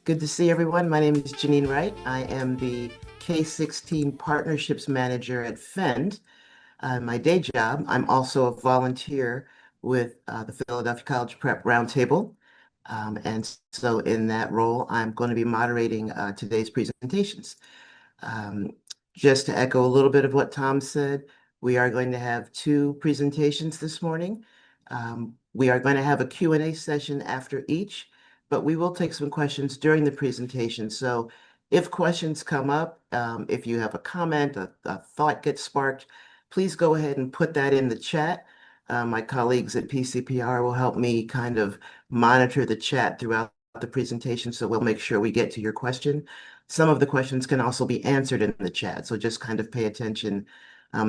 Good to see everyone. My name is Janine Wright. I am the K-16 Partnerships Manager at PHEAA. My day job, I'm also a volunteer with the Philadelphia College Prep Roundtable. And so in that role, I'm going to be moderating today's presentations. Um, just to echo a little bit of what Tom said, we are going to have two presentations this morning. We are going to have a Q&A session after each, but we will take some questions during the presentation. So if questions come up, if you have a comment, a thought gets sparked, please go ahead and put that in the chat. My colleagues at PCPR will help me kind of monitor the chat throughout the presentation, so we'll make sure we get to your question. Some of the questions can also be answered in the chat, so just kind of pay attention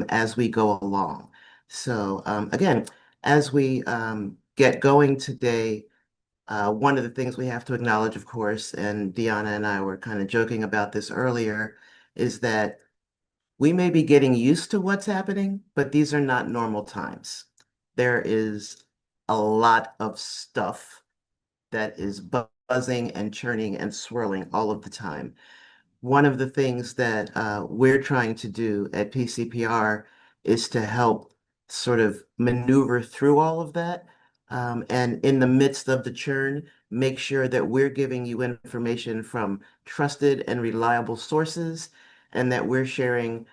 as we go along. So again, as we get going today, one of the things we have to acknowledge, of course, and Deanna and I were kind of joking about this earlier, is that we may be getting used to what's happening, but these are not normal times. There is a lot of stuff that is buzzing and churning and swirling all of the time. One of the things that we're trying to do at PCPR is to help sort of maneuver through all of that. And in the midst of the churn, make sure that we're giving you information from trusted and reliable sources, and that we're sharing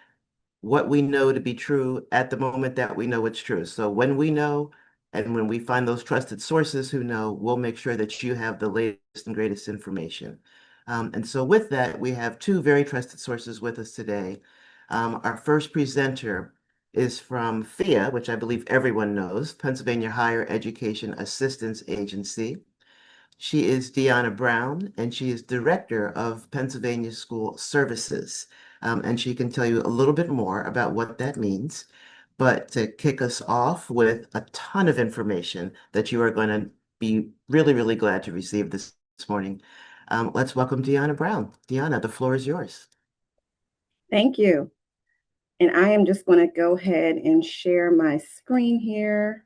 what we know to be true at the moment that we know it's true. So when we know, and when we find those trusted sources who know, we'll make sure that you have the latest and greatest information. And so with that, we have two very trusted sources with us today. Our first presenter is from PHEAA, which I believe everyone knows, Pennsylvania Higher Education Assistance Agency. She is Deanna Brown, and she is Director of Pennsylvania School Services. And she can tell you a little bit more about what that means. But to kick us off with a ton of information that you are going to be really, really glad to receive this morning, let's welcome Deanna Brown. Deanna, the floor is yours. Thank you. And I am just going to go ahead and share my screen here.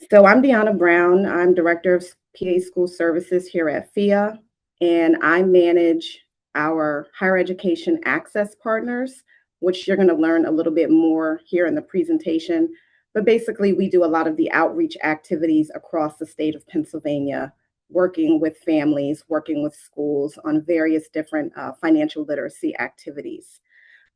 So I'm Deanna Brown. I'm Director of PA School Services here at PHEAA, and I manage our higher education access partners, which you're going to learn a little bit more here in the presentation. But basically, we do a lot of the outreach activities across the state of Pennsylvania, working with families, working with schools on various different financial literacy activities.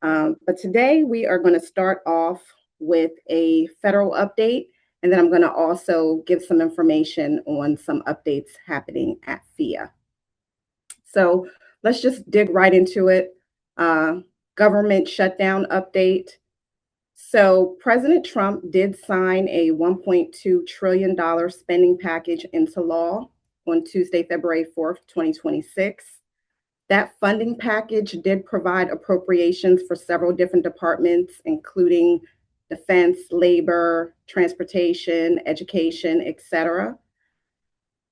But today we are going to start off with a federal update, and then I'm going to also give some information on some updates happening at PHEAA. So let's just dig right into it. Government shutdown update. So President Trump did sign a $1.2 trillion spending package into law on Tuesday, February 4th, 2026. That funding package did provide appropriations for several different departments, including defense, labor, transportation, education, etc.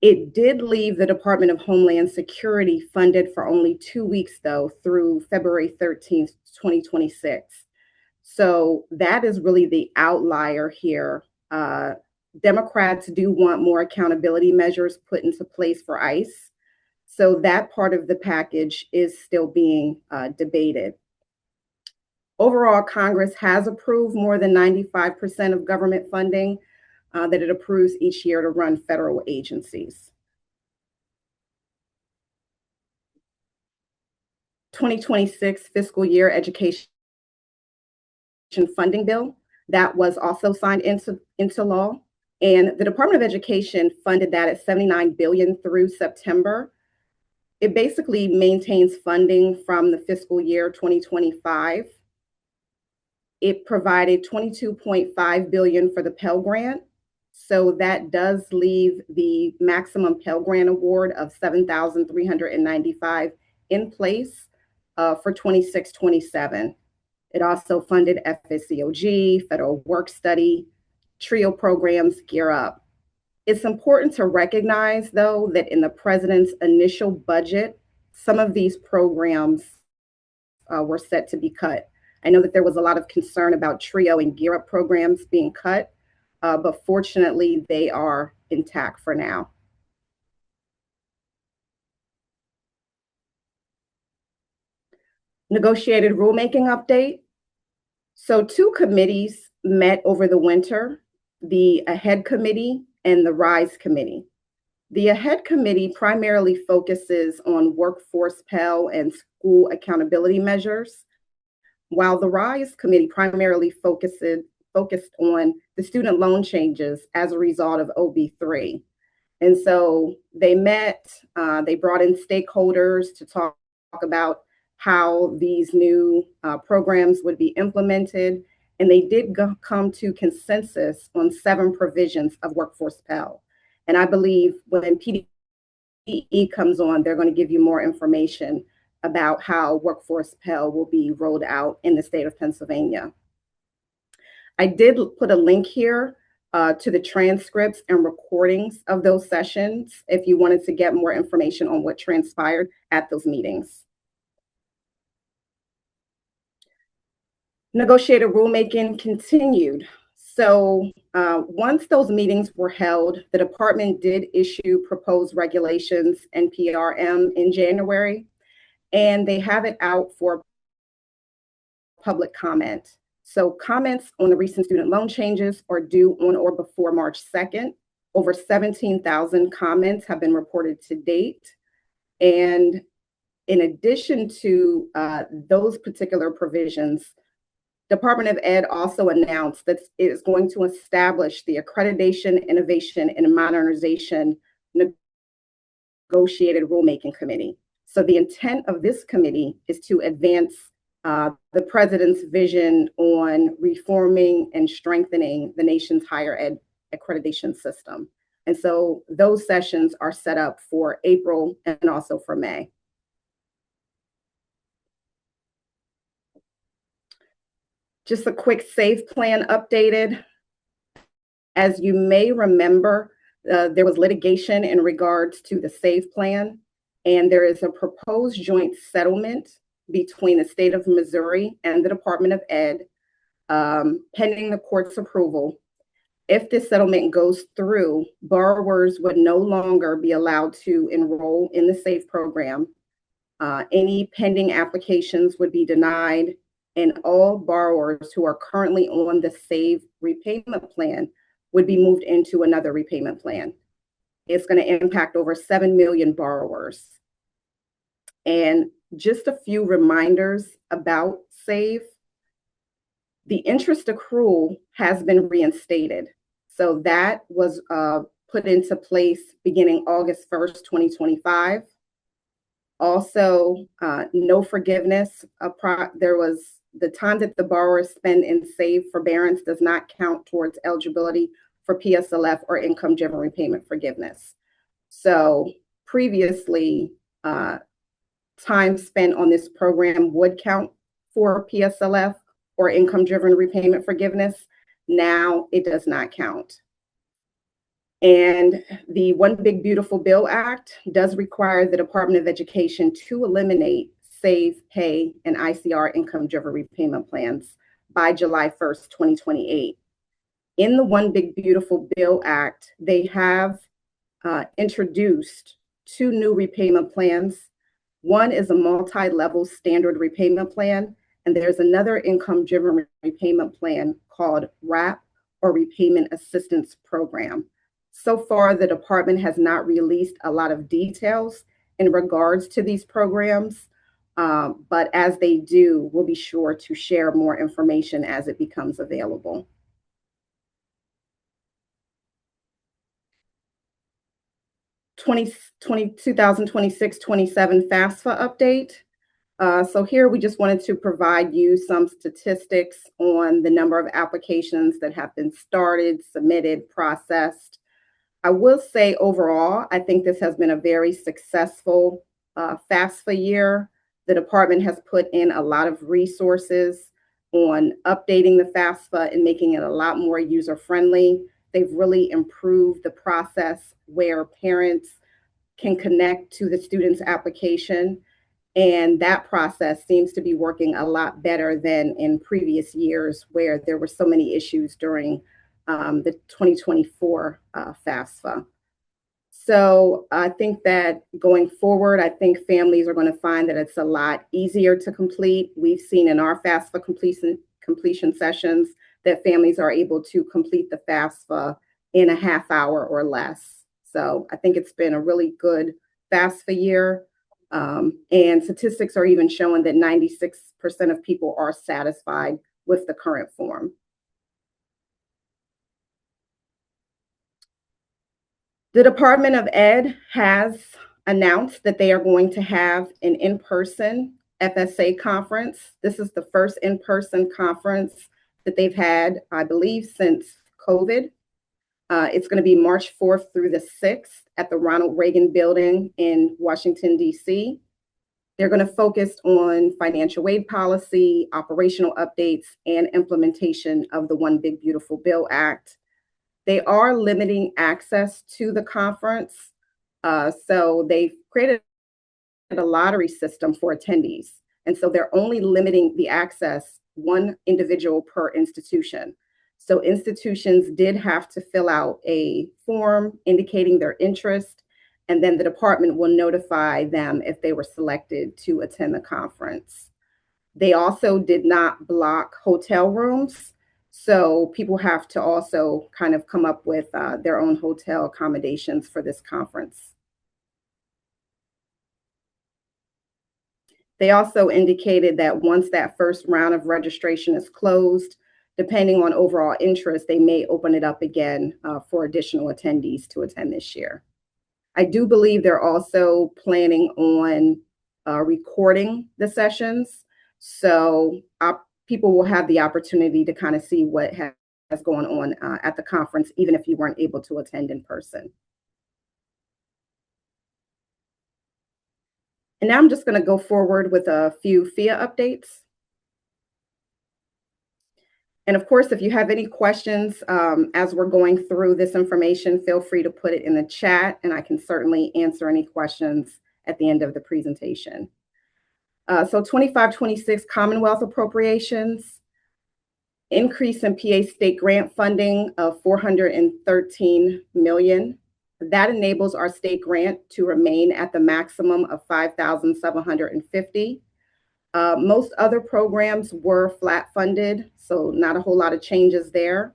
It did leave the Department of Homeland Security funded for only 2 weeks, though, through February 13th, 2026. So that is really the outlier here. Democrats do want more accountability measures put into place for ICE. So that part of the package is still being debated. Overall, Congress has approved more than 95% of government funding that it approves each year to run federal agencies. 2026 fiscal year education funding bill that was also signed into law. And the Department of Education funded that at $79 billion through September. It basically maintains funding from the fiscal year 2025. It provided $22.5 billion for the Pell Grant. So that does leave the maximum Pell Grant award of $7,395 in place for 26-27. It also funded FSCOG, Federal Work Study, TRIO programs, Gear Up. It's important to recognize, though, that in the president's initial budget, some of these programs were set to be cut. I know that there was a lot of concern about TRIO and Gear Up programs being cut, but fortunately they are intact for now. Negotiated rulemaking update. So two committees met over the winter, the AHEAD committee and the RISE committee. The AHEAD committee primarily focuses on workforce Pell and school accountability measures, while the RISE committee primarily focused on the student loan changes as a result of OB3. And so they met, they brought in stakeholders to talk about how these new programs would be implemented. And they did come to consensus on 7 provisions of Workforce Pell. And I believe when PDE comes on, they're going to give you more information about how Workforce Pell will be rolled out in the state of Pennsylvania. I did put a link here to the transcripts and recordings of those sessions if you wanted to get more information on what transpired at those meetings. Negotiated rulemaking continued. So once those meetings were held, the department did issue proposed regulations and PRM in January, and they have it out for public comment. So comments on the recent student loan changes are due on or before March 2nd. Over 17,000 comments have been reported to date. And in addition to those particular provisions, Department of Ed also announced that it is going to establish the Accreditation, Innovation, and Modernization Negotiated Rulemaking Committee. So the intent of this committee is to advance the president's vision on reforming and strengthening the nation's higher ed accreditation system. And so those sessions are set up for April and also for May. Just a quick SAVE plan updated. As you may remember, there was litigation in regards to the SAVE plan, and there is a proposed joint settlement between the state of Missouri and the Department of Ed, pending the court's approval. If this settlement goes through, borrowers would no longer be allowed to enroll in the SAVE program. Any pending applications would be denied, and all borrowers who are currently on the SAVE repayment plan would be moved into another repayment plan. It's going to impact over 7 million borrowers. And just a few reminders about SAVE. The interest accrual has been reinstated. So that was put into place beginning August 1st, 2025. Also, no forgiveness. There was the time that the borrower spent in SAVE forbearance does not count towards eligibility for PSLF or income-driven repayment forgiveness. So previously, time spent on this program would count for PSLF or income-driven repayment forgiveness. Now it does not count. And the One Big Beautiful Bill Act does require the Department of Education to eliminate SAVE, PAY, and ICR income-driven repayment plans by July 1st, 2028. In the One Big Beautiful Bill Act, they have introduced 2 new repayment plans. One is a multi-level standard repayment plan, and there's another income-driven repayment plan called RAP, or Repayment Assistance Program. So far, the department has not released a lot of details in regards to these programs, but as they do, we'll be sure to share more information as it becomes available. 2026-27 FAFSA update. So here we just wanted to provide you some statistics on the number of applications that have been started, submitted, processed. I will say overall, I think this has been a very successful FAFSA year. The department has put in a lot of resources on updating the FAFSA and making it a lot more user-friendly. They've really improved the process where parents can connect to the student's application. And that process seems to be working a lot better than in previous years where there were so many issues during the 2024 FAFSA. So I think that going forward, I think families are going to find that it's a lot easier to complete. We've seen in our FAFSA completion sessions that families are able to complete the FAFSA in a half hour or less. So I think it's been a really good FAFSA year. And statistics are even showing that 96% of people are satisfied with the current form. The Department of Ed has announced that they are going to have an in-person FSA conference. This is the first in-person conference that they've had, I believe, since COVID. It's going to be March 4th through the 6th at the Ronald Reagan Building in Washington, D.C. They're going to focus on financial aid policy, operational updates, and implementation of the One Big Beautiful Bill Act. They are limiting access to the conference. So they've created a lottery system for attendees. And so they're only limiting the access one individual per institution. So institutions did have to fill out a form indicating their interest, and then the department will notify them if they were selected to attend the conference. They also did not block hotel rooms. So people have to also kind of come up with their own hotel accommodations for this conference. They also indicated that once that first round of registration is closed, depending on overall interest, they may open it up again for additional attendees to attend this year. I do believe they're also planning on recording the sessions. So people will have the opportunity to kind of see what has going on at the conference, even if you weren't able to attend in person. And now I'm just going to go forward with a few PHEAA updates. And of course, if you have any questions as we're going through this information, feel free to put it in the chat, and I can certainly answer any questions at the end of the presentation. So 25-26 Commonwealth appropriations, increase in PA state grant funding of $413 million. That enables our state grant to remain at the maximum of $5,750. Most other programs were flat funded, so not a whole lot of changes there.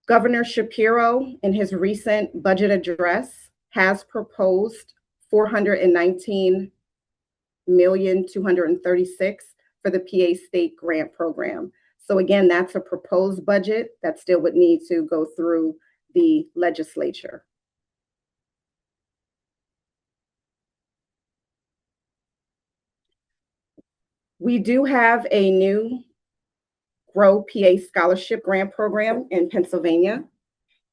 Governor Shapiro, in his recent budget address, has proposed $419,236,000 for the PA state grant program. So again, that's a proposed budget that still would need to go through the legislature. We do have a new Grow PA Scholarship Grant Program in Pennsylvania.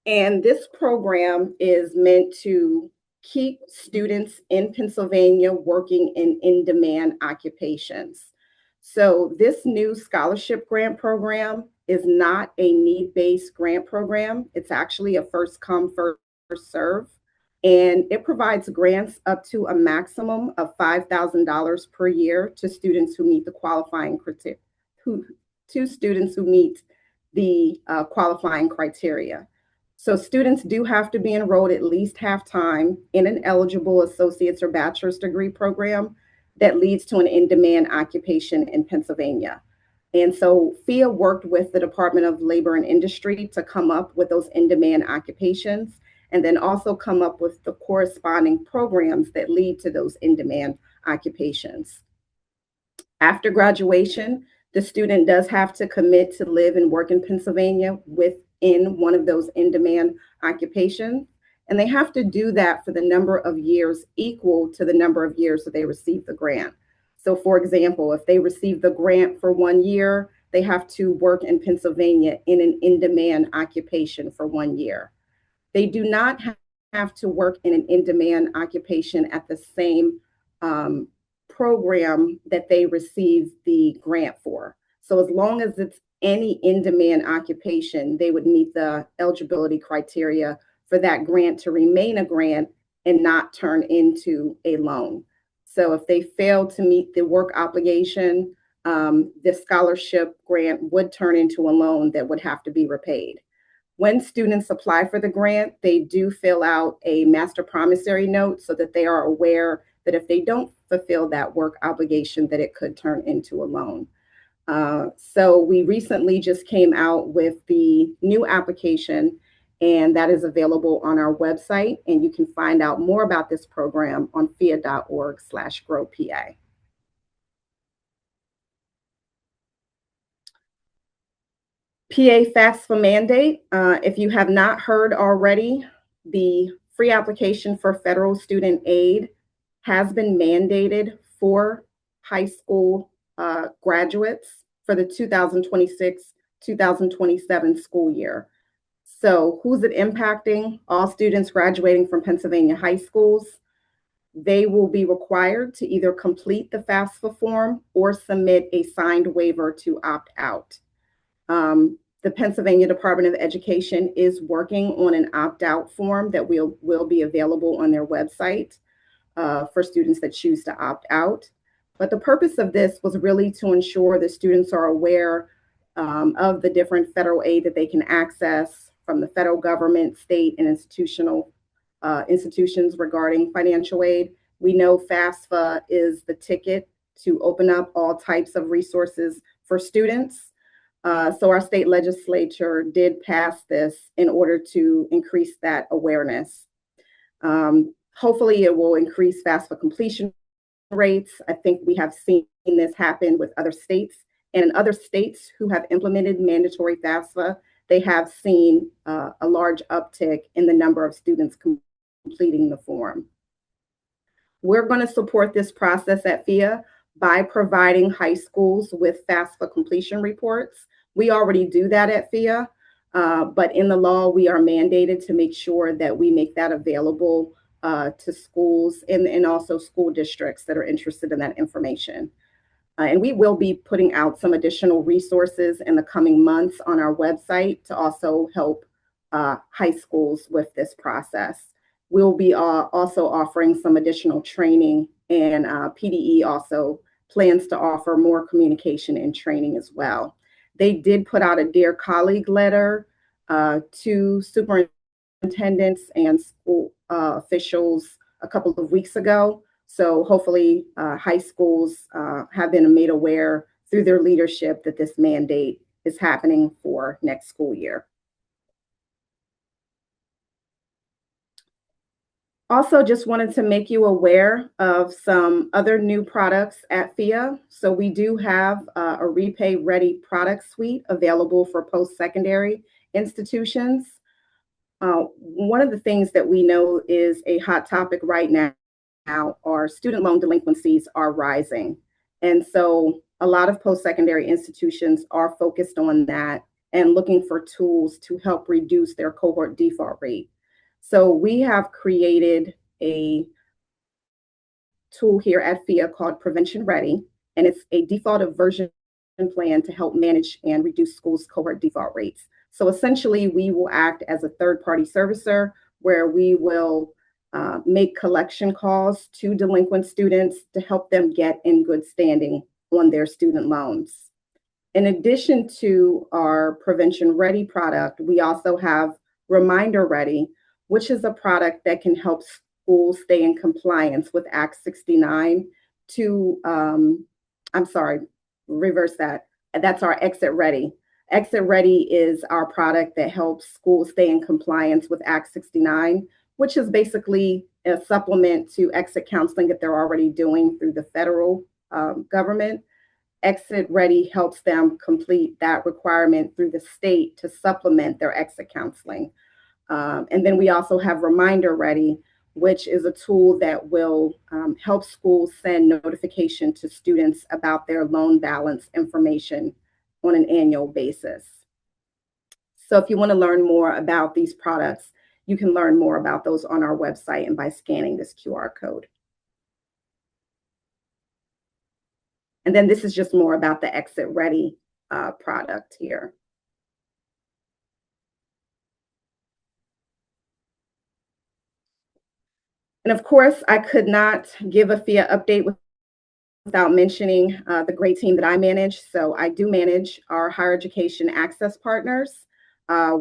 And this program is meant to keep students in Pennsylvania working in in-demand occupations. So this new scholarship grant program is not a need-based grant program. It's actually a first come, first serve. And it provides grants up to a maximum of $5,000 per year to students who meet the qualifying criteria, qualifying criteria. So students do have to be enrolled at least half-time in an eligible associate's or bachelor's degree program that leads to an in-demand occupation in Pennsylvania. And so PHEAA worked with the Department of Labor and Industry to come up with those in-demand occupations, and then also come up with the corresponding programs that lead to those in-demand occupations. After graduation, the student does have to commit to live and work in Pennsylvania within one of those in-demand occupations. And they have to do that for the number of years equal to the number of years that they receive the grant. So for example, if they receive the grant for 1 year, they have to work in Pennsylvania in an in-demand occupation for 1 year. They do not have to work in an in-demand occupation at the same program that they receive the grant for. So as long as it's any in-demand occupation, they would meet the eligibility criteria for that grant to remain a grant and not turn into a loan. So if they fail to meet the work obligation, the scholarship grant would turn into a loan that would have to be repaid. When students apply for the grant, they do fill out a master promissory note so that they are aware that if they don't fulfill that work obligation, that it could turn into a loan. So we recently just came out with the new application, and that is available on our website. And you can find out more about this program on PHEAA.org/GrowPA. PA FAFSA mandate. If you have not heard already, the free application for federal student aid has been mandated for high school graduates for the 2026-2027 school year. So who's it impacting? All students graduating from Pennsylvania high schools. They will be required to either complete the FAFSA form or submit a signed waiver to opt out. The Pennsylvania Department of Education is working on an opt-out form that will be available on their website for students that choose to opt out. But the purpose of this was really to ensure that students are aware of the different federal aid that they can access from the federal government, state, and institutions regarding financial aid. We know FAFSA is the ticket to open up all types of resources for students. So our state legislature did pass this in order to increase that awareness. Hopefully it will increase FAFSA completion rates. I think we have seen this happen with other states. And in other states who have implemented mandatory FAFSA, they have seen a large uptick in the number of students completing the form. We're going to support this process at PHEAA by providing high schools with FAFSA completion reports. We already do that at PHEAA, but in the law, we are mandated to make sure that we make that available to schools and also school districts that are interested in that information. And we will be putting out some additional resources in the coming months on our website to also help high schools with this process. We'll be also offering some additional training, and PDE also plans to offer more communication and training as well. They did put out a Dear Colleague letter to superintendents and school officials a couple of weeks ago. So hopefully high schools have been made aware through their leadership that this mandate is happening for next school year. Also, just wanted to make you aware of some other new products at PHEAA. So we do have a Repay Ready product suite available for post-secondary institutions. One of the things that we know is a hot topic right now are student loan delinquencies are rising. And so a lot of post-secondary institutions are focused on that and looking for tools to help reduce their cohort default rate. So we have created a tool here at PHEAA called Prevention Ready, and it's a default aversion plan to help manage and reduce schools' cohort default rates. So essentially, we will act as a third-party servicer where we will make collection calls to delinquent students to help them get in good standing on their student loans. In addition to our Prevention Ready product, we also have Reminder Ready, which is a product that can help schools stay in compliance with Act 69 reverse that. That's our Exit Ready. Exit Ready is our product that helps schools stay in compliance with Act 69, which is basically a supplement to exit counseling that they're already doing through the federal government. Exit Ready helps them complete that requirement through the state to supplement their exit counseling. And then we also have Reminder Ready, which is a tool that will help schools send notification to students about their loan balance information on an annual basis. So if you want to learn more about these products, you can learn more about those on our website and by scanning this QR code. And then this is just more about the Exit Ready product here. And of course, I could not give a PHEAA update without mentioning the great team that I manage. So I do manage our higher education access partners.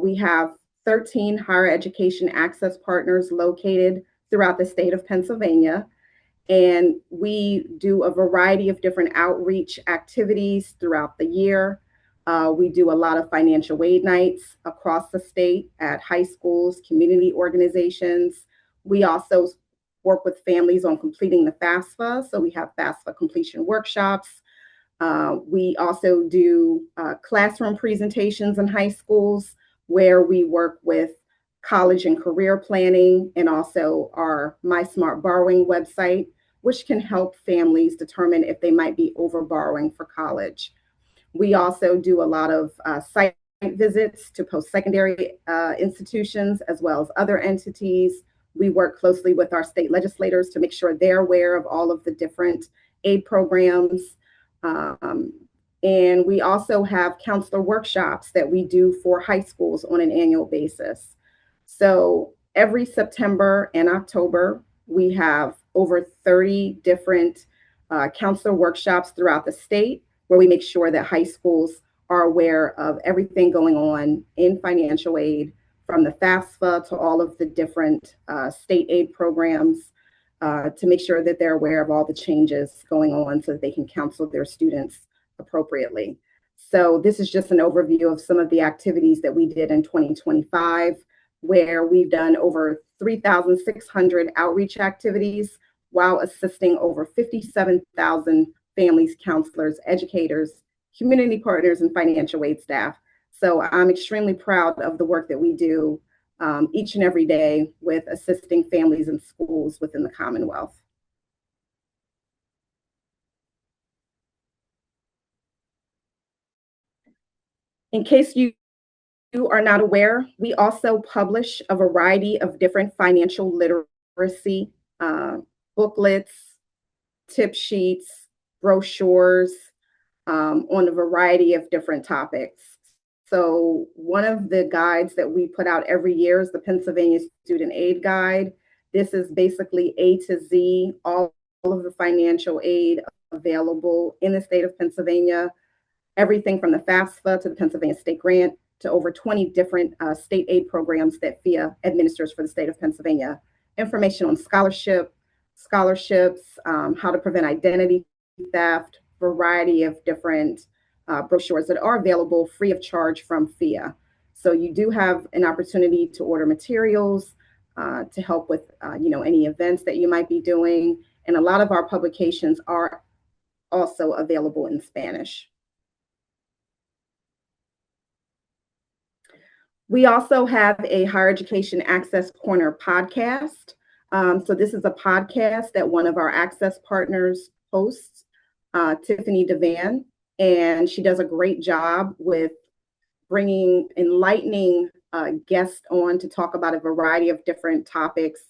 We have 13 higher education access partners located throughout the state of Pennsylvania. And we do a variety of different outreach activities throughout the year. We do a lot of financial aid nights across the state at high schools, community organizations. We also work with families on completing the FAFSA. So we have FAFSA completion workshops. We also do classroom presentations in high schools where we work with college and career planning, and also our My Smart Borrowing website, which can help families determine if they might be over borrowing for college. We also do a lot of site visits to post-secondary institutions as well as other entities. We work closely with our state legislators to make sure they're aware of all of the different aid programs. And we also have counselor workshops that we do for high schools on an annual basis. So every September and October, we have over 30 different counselor workshops throughout the state where we make sure that high schools are aware of everything going on in financial aid, from the FAFSA to all of the different state aid programs, to make sure that they're aware of all the changes going on so that they can counsel their students appropriately. So this is just an overview of some of the activities that we did in 2025, where we've done over 3,600 outreach activities while assisting over 57,000 families, counselors, educators, community partners, and financial aid staff. So I'm extremely proud of the work that we do each and every day with assisting families and schools within the Commonwealth. In case you are not aware, we also publish a variety of different financial literacy booklets, tip sheets, brochures on a variety of different topics. So one of the guides that we put out every year is the Pennsylvania Student Aid Guide. This is basically A to Z, all of the financial aid available in the state of Pennsylvania, everything from the FAFSA to the Pennsylvania State Grant to over 20 different state aid programs that PHEAA administers for the state of Pennsylvania. Information on scholarships, how to prevent identity theft, variety of different brochures that are available free of charge from PHEAA. So you do have an opportunity to order materials to help with any events that you might be doing. And a lot of our publications are also available in Spanish. We also have a Higher Education Access Corner podcast. So this is a podcast that one of our access partners hosts, Tiffany Devan, and she does a great job with bringing enlightening guests on to talk about a variety of different topics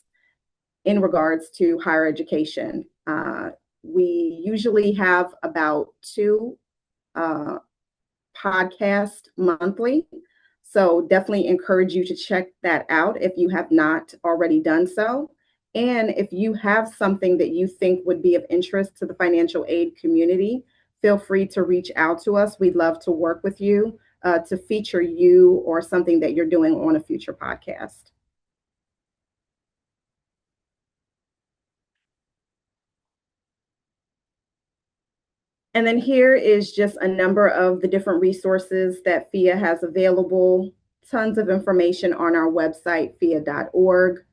in regards to higher education. We usually have about 2 podcasts monthly. So definitely encourage you to check that out if you have not already done so. And if you have something that you think would be of interest to the financial aid community, feel free to reach out to us. We'd love to work with you to feature you or something that you're doing on a future podcast. And then here is just a number of the different resources that PHEAA has available. Tons of information on our website, PHEAA.org.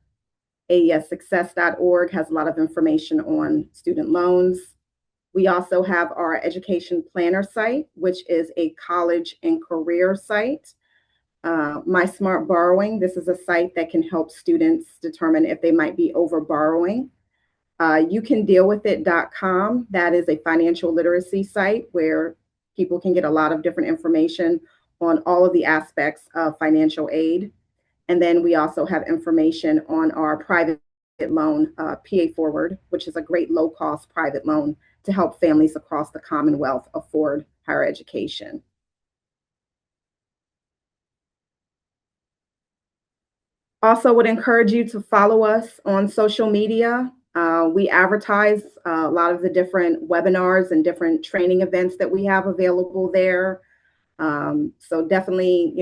AESsuccess.org has a lot of information on student loans. We also have our education planner site, which is a college and career site. My Smart Borrowing, this is a site that can help students determine if they might be over borrowing. YouCanDealWithIt.com, that is a financial literacy site where people can get a lot of different information on all of the aspects of financial aid. And then we also have information on our private loan, PA Forward, which is a great low-cost private loan to help families across the Commonwealth afford higher education. Also, would encourage you to follow us on social media. We advertise a lot of the different webinars and different training events that we have available there. So definitely,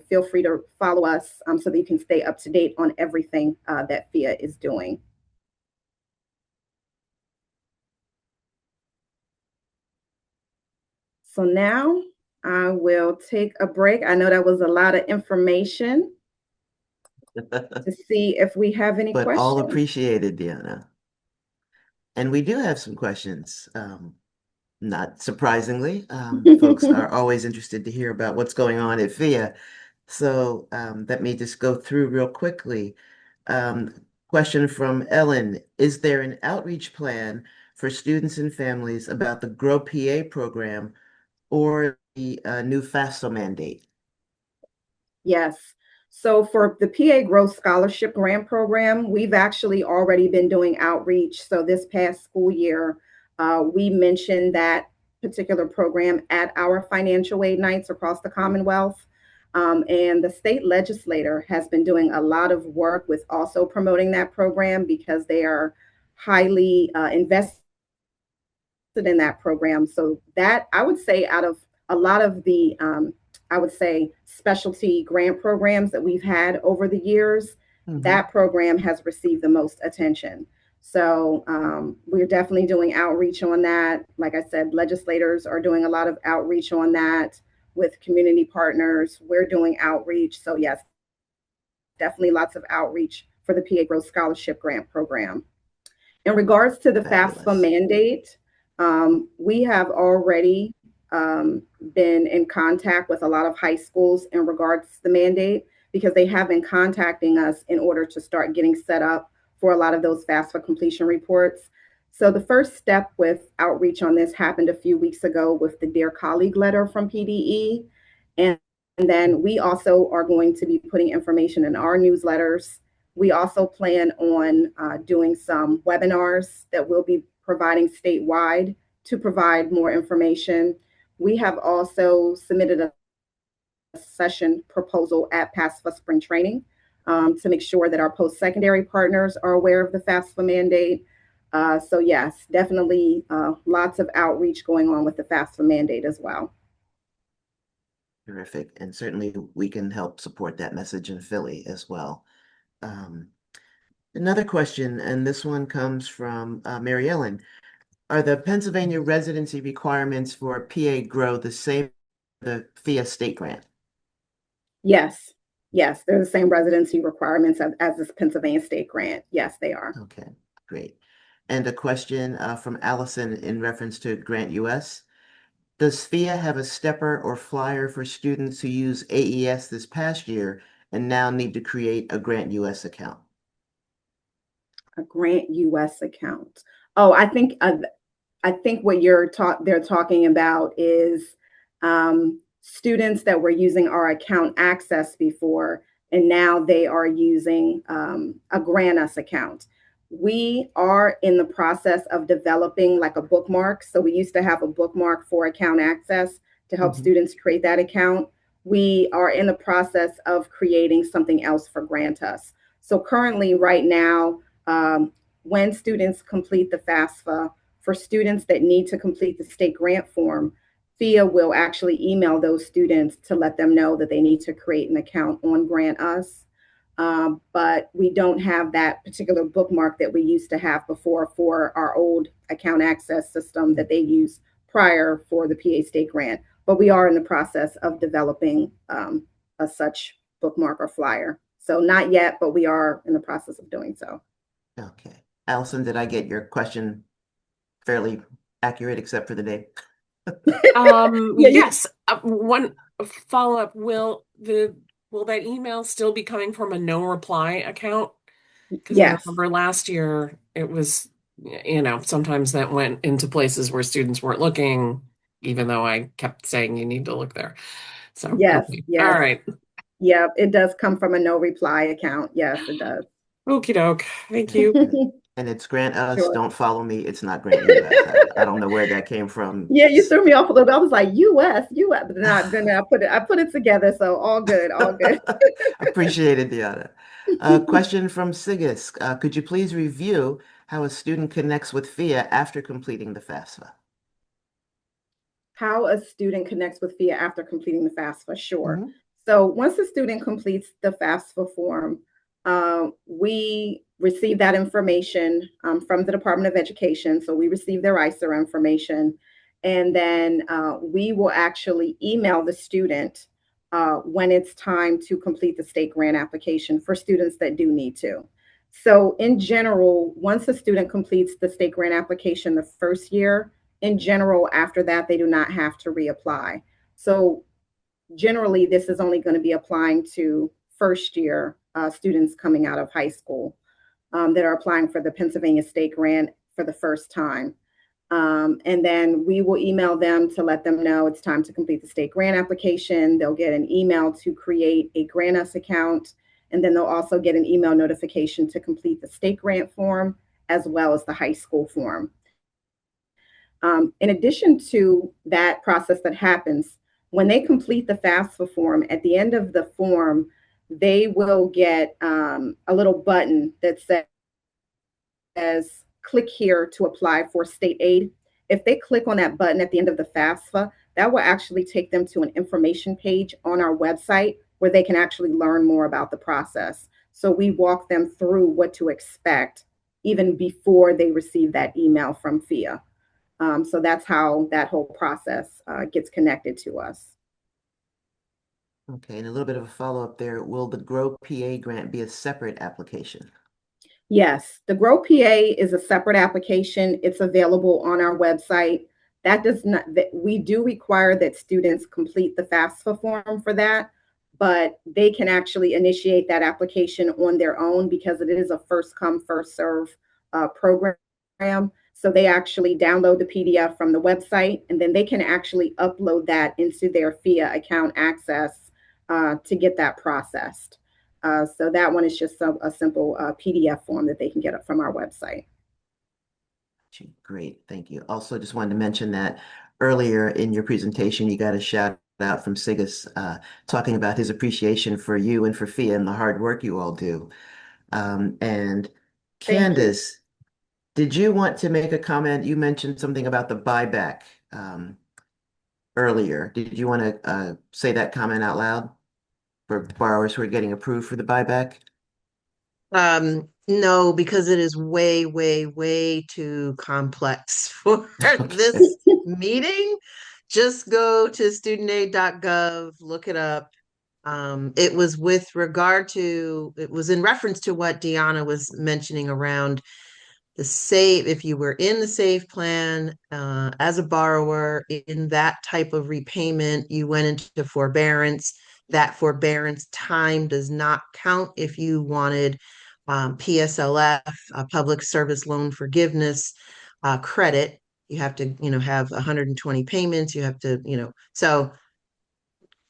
feel free to follow us so that you can stay up to date on everything that PHEAA is doing. So now I will take a break. I know that was a lot of information to see if we have any But all questions. appreciated, Deanna. And we do have some questions. Not surprisingly, folks are always interested to hear about what's going on at PHEAA. So let me just go through real quickly. Question from Ellen. Is there an outreach plan for students and families about the Grow PA program or the new FAFSA mandate? Yes. So for the PA Growth Scholarship Grant Program, we've actually already been doing outreach. So this past school year, we mentioned that particular program at our financial aid nights across the Commonwealth. And the state legislator has been doing a lot of work with also promoting that program because they are highly invested in that program. So that I would say out of a lot of the I would say specialty grant programs that we've had over the years, Hmm. that program has received the most attention. So we're definitely doing outreach on that. Like I said, legislators are doing a lot of outreach on that with community partners. We're doing outreach. So yes, definitely lots of outreach for the PA Growth Scholarship Grant Program. In regards to the FAFSA Fabulous. mandate, we have already been in contact with a lot of high schools in regards to the mandate because they have been contacting us in order to start getting set up for a lot of those FAFSA completion reports. So the first step with outreach on this happened a few weeks ago with the Dear Colleague letter from PDE. And, and then we also are going to be putting information in our newsletters. We also plan on doing some webinars that we'll be providing statewide to provide more information. We have also submitted a session proposal at PASFA Spring Training to make sure that our post-secondary partners are aware of the FAFSA mandate. So yes, definitely lots of outreach going on with the FAFSA mandate as well. Terrific. And certainly we can help support that message in Philly as well. Um, Another question, and this one comes from Mary Ellen. Are the Pennsylvania residency requirements for PA Grow the same as the PHEAA state grant? Yes, yes, they're the same residency requirements as this Pennsylvania state grant. Yes, they are. Okay, great. And a question from Allison in reference to Grant US. Does PHEAA have a stepper or flyer for students who use AES this past year and now need to create a Grant US account? A Grant US account. Oh, I think what they're talking about is students that were using our account access before, and now they are using a Grant Us account. We are in the process of developing like a bookmark. So we used to have a bookmark for account access to help Mhm. students create that account. We are in the process of creating something else for Grant Us. So currently, right now, when students complete the FAFSA, for students that need to complete the state grant form, PHEAA will actually email those students to let them know that they need to create an account on Grant Us. But we don't have that particular bookmark that we used to have before for our old account access system that they used prior for the PA state grant. But we are in the process of developing a such bookmark or flyer. So not yet, but we are in the process of doing so. Okay. Allison, did I get your question fairly accurate except for the name? Yeah, you. Yes. One follow-up, will that email still be coming from a no reply account? Because I Yes. remember last year it was, sometimes that went into places where students weren't looking, even though I kept saying you need to look there. So, Yes. okay. All Yes. right. Yeah, it does come from a no reply account. Yes, it does. Okie doke. Thank Very you. good. And it's grant us, Sure. don't follow me. It's not grant US. I don't know where that came from. Yeah, you threw me off a little bit. I was like, US, but then I put it together. So all good, all good. Appreciated the honor. Question from Sigis. Could you please review how a student connects with PHEAA after completing the FAFSA? How a student connects with PHEAA after completing the FAFSA, sure. Hmm. So once the student completes the FAFSA form, we receive that information from the Department of Education. So we receive their ISER information, and then we will actually email the student when it's time to complete the state grant application for students that do need to. So in general, once a student completes the state grant application the first year, in general, after that, they do not have to reapply. So generally, this is only going to be applying to first year students coming out of high school that are applying for the Pennsylvania State Grant for the first time. And then we will email them to let them know it's time to complete the state grant application. They'll get an email to create a Grant Us account. And then they'll also get an email notification to complete the state grant form as well as the high school form. In addition to that process that happens, when they complete the FAFSA form, at the end of the form, they will get a little button that says, click here to apply for state aid. If they click on that button at the end of the FAFSA, that will actually take them to an information page on our website where they can actually learn more about the process. So we walk them through what to expect even before they receive that email from PHEAA. So that's how that whole process gets connected to us. Okay, and a little bit of a follow-up there. Will the Grow PA grant be a separate application? Yes, the Grow PA is a separate application. It's available on our website. That does not, that we do require that students complete the FAFSA form for that, but they can actually initiate that application on their own because it is a first come, first serve program. So they actually download the PDF from the website, and then they can actually upload that into their PHEAA account access to get that processed. So that one is just a simple PDF form that they can get from our website. Great, thank you. Also, just wanted to mention that earlier in your presentation, you got a shout out from Sigus talking about his appreciation for you and for PHEAA and the hard work you all do. And Thank you. Candace, did you want to make a comment? You mentioned something about the buyback earlier. Did you want to say that comment out loud for borrowers who are getting approved for the buyback? No, because it is way, way, way too complex for Okay. this meeting. Just go to studentaid.gov, look it up. It was with regard to, it was in reference to what Deanna was mentioning around the save, if you were in the save plan as a borrower in that type of repayment, you went into forbearance. That forbearance time does not count if you wanted PSLF, public service loan forgiveness credit. You have to, have 120 payments. You have to, so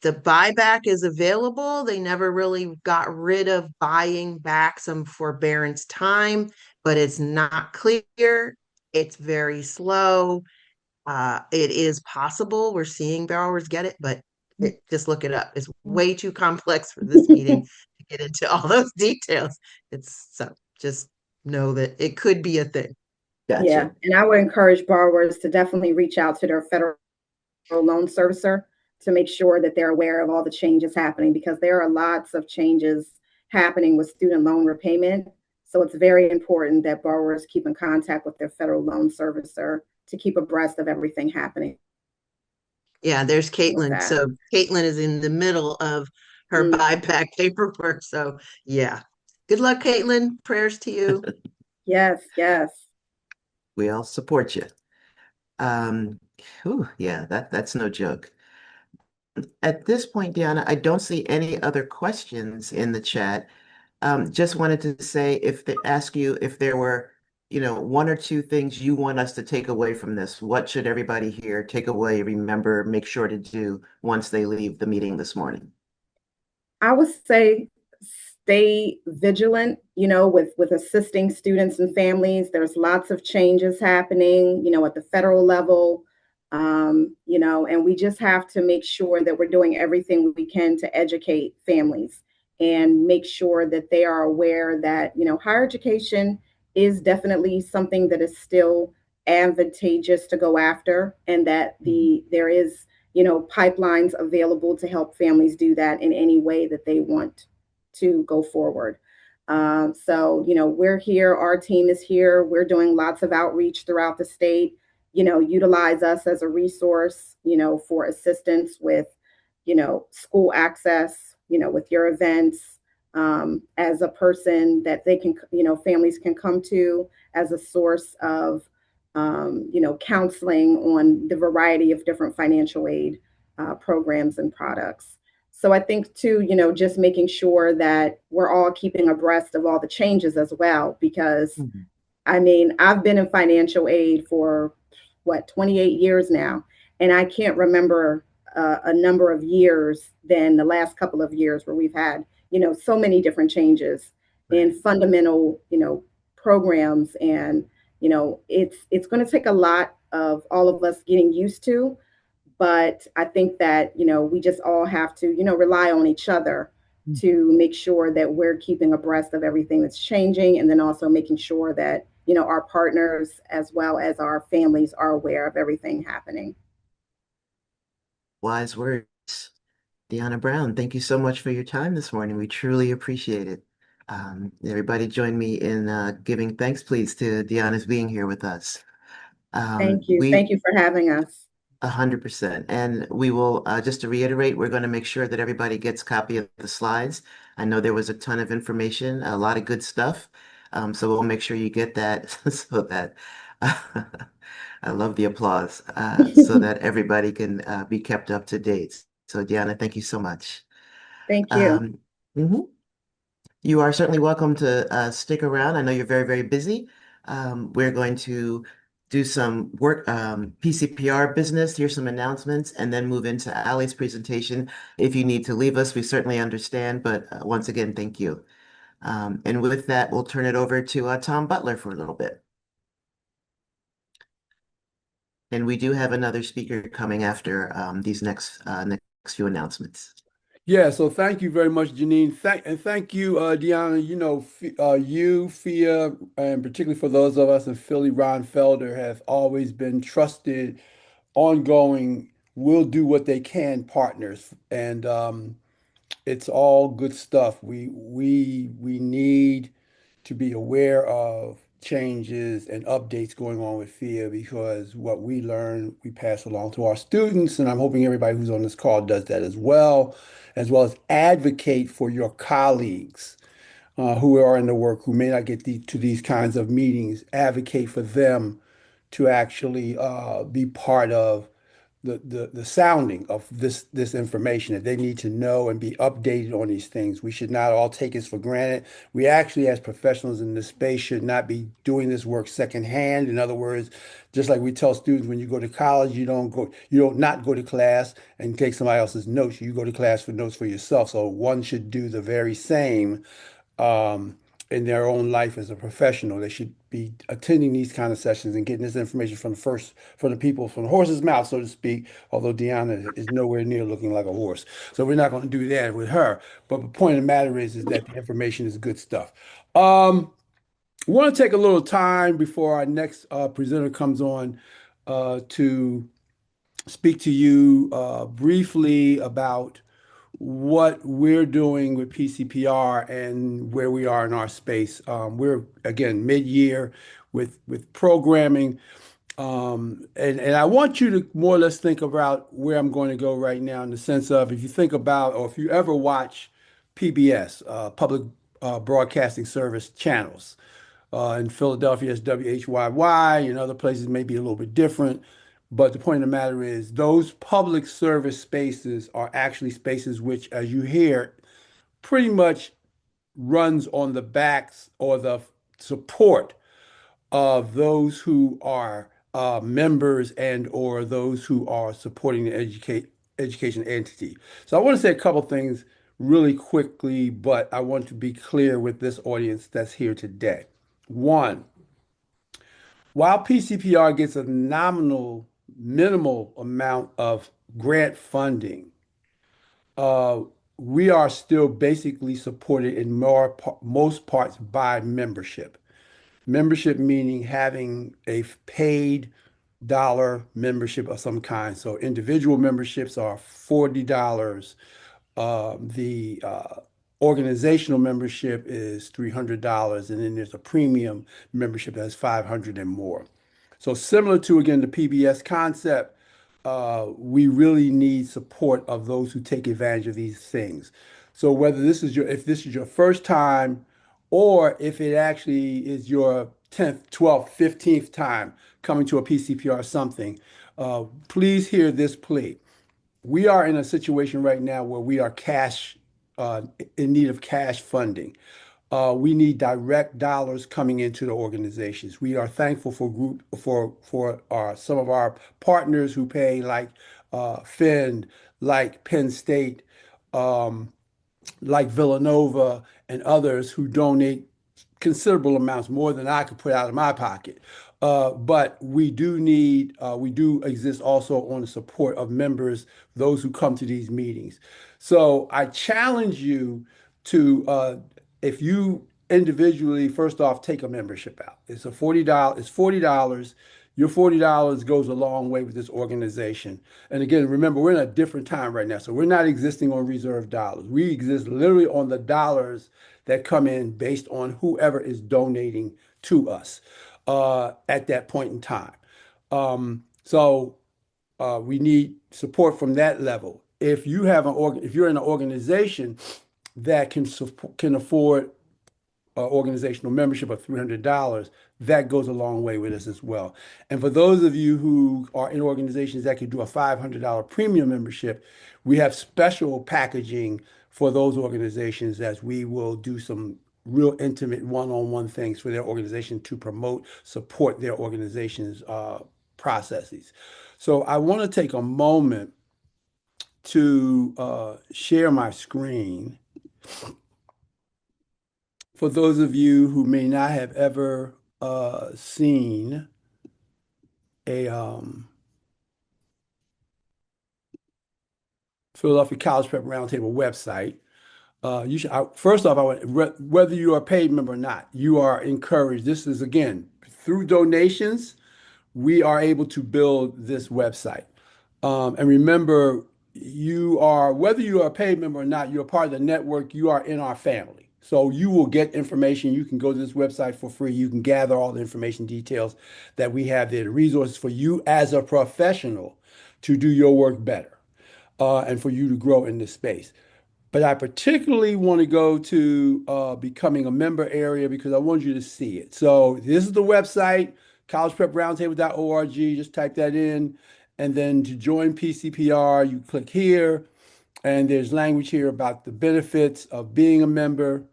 the buyback is available. They never really got rid of buying back some forbearance time, but it's not clear. It's very slow. It is possible. We're seeing borrowers get it, but just look it up. It's way too complex for this meeting to get into all those details. It's so just know that it could be a thing. Yeah, Gotcha. and I would encourage borrowers to definitely reach out to their federal loan servicer to make sure that they're aware of all the changes happening because there are lots of changes happening with student loan repayment. So it's very important that borrowers keep in contact with their federal loan servicer to keep abreast of everything happening Yeah, there's with Caitlin. that. So Caitlin is in the middle of her Mm, buyback paperwork. So yeah. Good luck, Caitlin. Prayers to you. yes, yes. We all support you. Um, yeah, that's no joke. At this point, Deanna, I don't see any other questions in the chat. Just wanted to say if they ask you if there were, one or two things you want us to take away from this, what should everybody here take away, remember, make sure to do once they leave the meeting this morning? I would say stay vigilant, with assisting students and families. There's lots of changes happening, at the federal level, and we just have to make sure that we're doing everything we can to educate families and make sure that they are aware that, higher education is definitely something that is still advantageous to go after, and that there is, pipelines available to help families do that in any way that they want to go forward. So, we're here, our team is here, we're doing lots of outreach throughout the state. Utilize us as a resource, for assistance with, school access, with your events, as a person that they can, families can come to, as a source of, counseling on the variety of different financial aid programs and products. So I think too, just making sure that we're all keeping abreast of all the changes as well, because Mhm. I mean, I've been in financial aid for 28 years now, and I can't remember a number of years than the last couple of years where we've had, so many different changes in Right. fundamental, programs, and it's going to take a lot of all of us getting used to, but I think that, we just all have to, rely on each other to make sure that we're keeping abreast of everything that's changing. And then also making sure that, our partners as well as our families are aware of everything happening. Wise words. Deanna Brown, thank you so much for your time this morning. We truly appreciate it. Everybody join me in giving thanks, please, to Deanna's being here with us. Thank you. We Thank you for having us. 100%. And we will, just to reiterate, we're going to make sure that everybody gets a copy of the slides. I know there was a ton of information, a lot of good stuff. So we'll make sure you get that so that I love the applause, so that everybody can be kept up to date. So Deanna, thank you so much. Thank you. Um, mhm. You are certainly welcome to stick around. I know you're very, very busy. We're going to do some work, PCPR business, hear some announcements, and then move into Allie's presentation. If you need to leave us, we certainly understand. But once again, thank you. And with that, we'll turn it over to Tom Butler for a little bit. And we do have another speaker coming after these next few announcements. Yeah, so thank you very much, Janine. Thank you, Deanna. You, FIA, and particularly for those of us in Philly, Ron Felder, have always been trusted, ongoing, will do what they can partners. And it's all good stuff. We need to be aware of changes and updates going on with FIA, because what we learn, we pass along to our students, and I'm hoping everybody who's on this call does that as well as advocate for your colleagues who are in the work, who may not get to these kinds of meetings. Advocate for them to actually be part of the sounding of this information, that they need to know and be updated on these things. We should not all take this for granted. We actually, as professionals in this space, should not be doing this work secondhand. In other words, just like we tell students, when you go to college, you don't not go to class and take somebody else's notes. You go to class for notes for yourself. So one should do the very same um, in their own life as a professional. They should be attending these kind of sessions and getting this information from the people, from the horse's mouth, so to speak. Although Deanna is nowhere near looking like a horse, so we're not going to do that with her. But the point of the matter is that the information is good stuff. We want to take a little time before our next presenter comes on to speak to you briefly about what we're doing with PCPR and where we are in our space. We're again mid-year with programming, and I want you to more or less think about where I'm going to go right now, in the sense of, if you think about, or if you ever watch PBS, public broadcasting service channels. In Philadelphia, it's WHYY. In other places, may be a little bit different. But the point of the matter is, those public service spaces are actually spaces which, as you hear, pretty much runs on the backs or the support of those who are members and or those who are supporting the education entity. So I want to say a couple things really quickly, but I want to be clear with this audience that's here today. One, while PCPR gets a minimal amount of grant funding, uh, we are still basically supported in most parts by membership. Membership meaning having a paid dollar membership of some kind. So individual memberships are $40. The organizational membership is $300, and then there's a premium membership that's 500 and more. So similar to, again, the PBS concept, we really need support of those who take advantage of these things. So whether if this is your first time, or if it actually is your 10th, 12th, 15th time coming to a PCPR something, please hear this plea. We are in a situation right now where we are uh, in need of cash funding. We need direct dollars coming into the organizations. We are thankful for some of our partners who pay, like Finn, like Penn State, um, like Villanova, and others who donate considerable amounts, more than I could put out of my pocket. But we do exist also on the support of members, those who come to these meetings. So I challenge you to, if you individually, first off, take a membership out. It's $40. Your $40 goes a long way with this organization. And again, remember, we're in a different time right now. So we're not existing on reserve dollars. We exist literally on the dollars that come in based on whoever is donating to us at that point in time. So we need support from that level. If you're in an organization that can afford organizational membership of $300, that goes a long way with us as well. And for those of you who are in organizations that can do a $500 premium membership, we have special packaging for those organizations, as we will do some real intimate one-on-one things for their organization to promote, support their organization's processes. So I want to take a moment to share my screen for those of you who may not have ever seen a Philadelphia College Prep Roundtable website. First off, whether you are a paid member or not, you are encouraged. This is, again, through donations, we are able to build this website. And remember, whether you are a paid member or not, you're a part of the network, you are in our family. So you will get information. You can go to this website for free. You can gather all the information details that we have there, the resources for you as a professional to do your work better, and for you to grow in this space. But I particularly want to go to becoming a member area because I want you to see it. So this is the website, collegepreproundtable.org. Just type that in. And then to join PCPR, you click here. And there's language here about the benefits of being a member.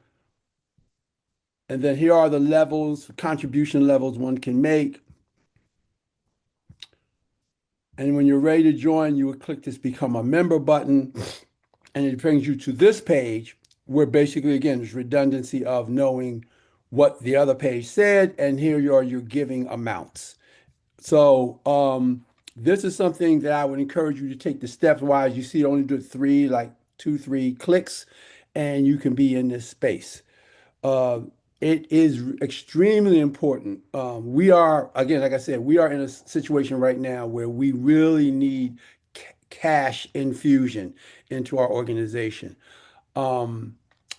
And then here are the levels, contribution levels one can make. And when you're ready to join, you would click this Become a Member button. And it brings you to this page where basically, again, there's redundancy of knowing what the other page said, and here you are, your giving amounts. So this is something that I would encourage you to take the steps wise. You see, only do like 2, 3 clicks, and you can be in this space. It is extremely important. We are, again, like I said, we are in a situation right now where we really need cash infusion into our organization. For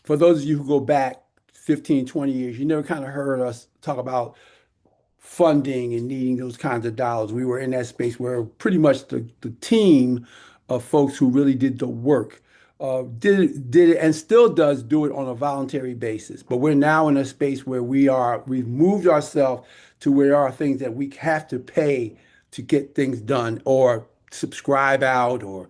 those of you who go back 15, 20 years, you never kind of heard us talk about funding and needing those kinds of dollars. We were in that space where pretty much the team of folks who really did the work did it and still does do it on a voluntary basis. But we're now in a space where we've moved ourselves to where there are things that we have to pay to get things done or subscribe out or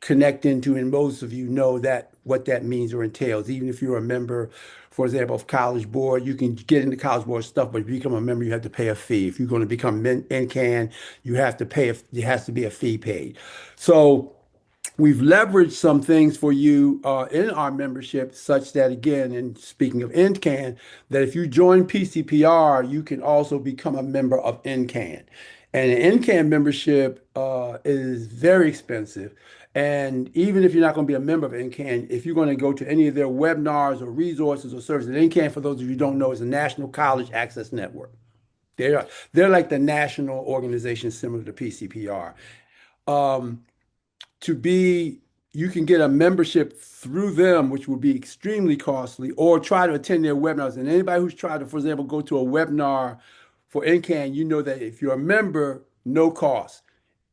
connect into. And most of you know that what that means or entails. Even if you're a member, for example, of College Board, you can get into College Board stuff, but if you become a member, you have to pay a fee. If you're going to become NCAN, you have to pay, there has to be a fee paid. So We've leveraged some things for you in our membership, such that, again, and speaking of NCAN, that if you join PCPR, you can also become a member of NCAN. And an NCAN membership is very expensive. And even if you're not going to be a member of NCAN, if you're going to go to any of their webinars or resources or services, NCAN, for those of you who don't know, is a National College Access Network. They're like the national organization similar to PCPR. Um, to be you can get a membership through them, which will be extremely costly, or try to attend their webinars. And anybody who's tried to, for example, go to a webinar for NCAN, you know that if you're a member, no cost.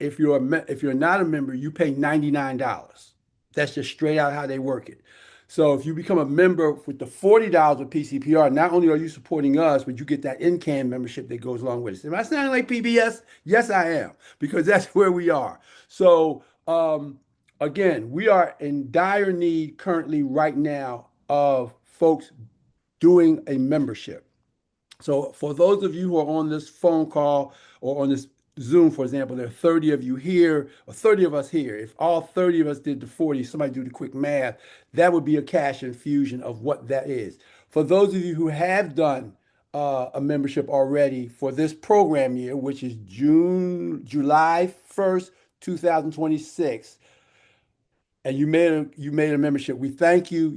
If you're not a member, you pay $99. That's just straight out how they work it. So if you become a member with the $40 of PCPR, not only are you supporting us, but you get that NCAN membership that goes along with it. Am I sounding like PBS? Yes, I am, because that's where we are. So again, we are in dire need currently right now of folks doing a membership. So for those of you who are on this phone call or on this Zoom, for example, there are 30 of you here, or 30 of us here. If all 30 of us did the 40, somebody do the quick math, that would be a cash infusion of what that is. For those of you who have done a membership already for this program year, which is July 1st, 2026, and you made a membership, we thank you.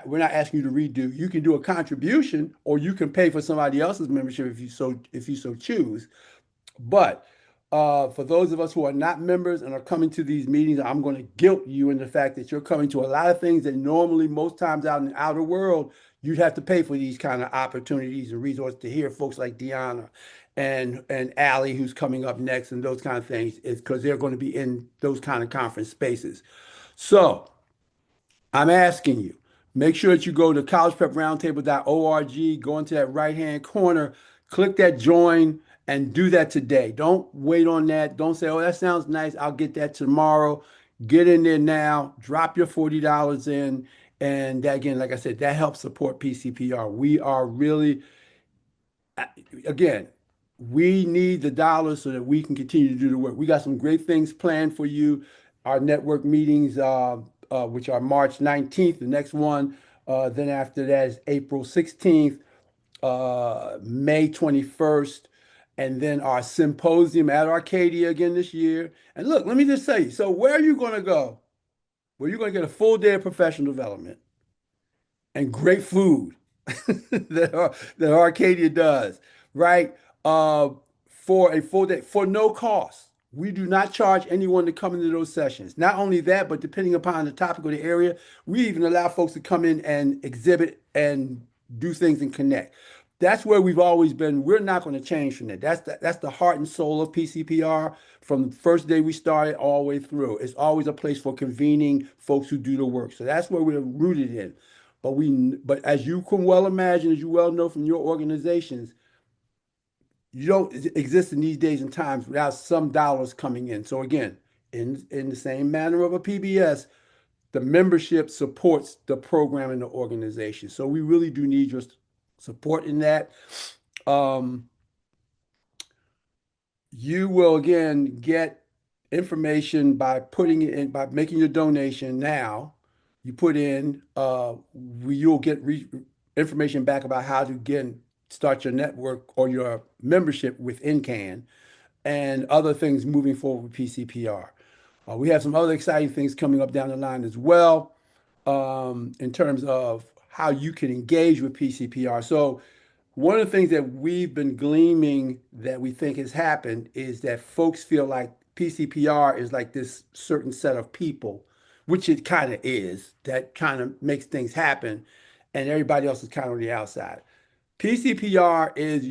We're not asking you to redo. You can do a contribution, or you can pay for somebody else's membership if you so choose. But for those of us who are not members and are coming to these meetings, I'm going to guilt you in the fact that you're coming to a lot of things that normally, most times out in the outer world, you'd have to pay for these kind of opportunities and resources to hear folks like Deanna and Allie, who's coming up next, and those kind of things, is because they're going to be in those kind of conference spaces. So I'm asking you, make sure that you go to collegepreproundtable.org, go into that right-hand corner, click that join, and do that today. Don't wait on that. Don't say, oh, that sounds nice, I'll get that tomorrow. Get in there now, drop your $40 in. And that, again, like I said, that helps support PCPR. We are really, again, we need the dollars so that we can continue to do the work. We got some great things planned for you. Our network meetings, which are March 19th, the next one. Then after that is April 16th, May 21st, and then our symposium at Arcadia again this year. And look, let me just say, so where are you going to go? Well, you're going to get a full day of professional development and great food that Arcadia does, right? For a full day for no cost. We do not charge anyone to come into those sessions. Not only that, but depending upon the topic or the area, we even allow folks to come in and exhibit and do things and connect. That's where we've always been. We're not going to change from that. That's the heart and soul of PCPR from the first day we started all the way through. It's always a place for convening folks who do the work. So that's where we're rooted in. But as you can well imagine, as you well know from your organizations, you don't exist in these days and times without some dollars coming in. So again, in the same manner of a PBS, the membership supports the program and the organization. So we really do need your support in that. You will again get information by putting it in, by making your donation now. You put in, you'll get information back about how to start your network or your membership with NCAN and other things moving forward with PCPR. We have some other exciting things coming up down the line as well, in terms of how you can engage with PCPR. So one of the things that we've been gleaming that we think has happened is that folks feel like PCPR is like this certain set of people, which it kind of is, that kind of makes things happen, and everybody else is kind of on the outside. PCPR is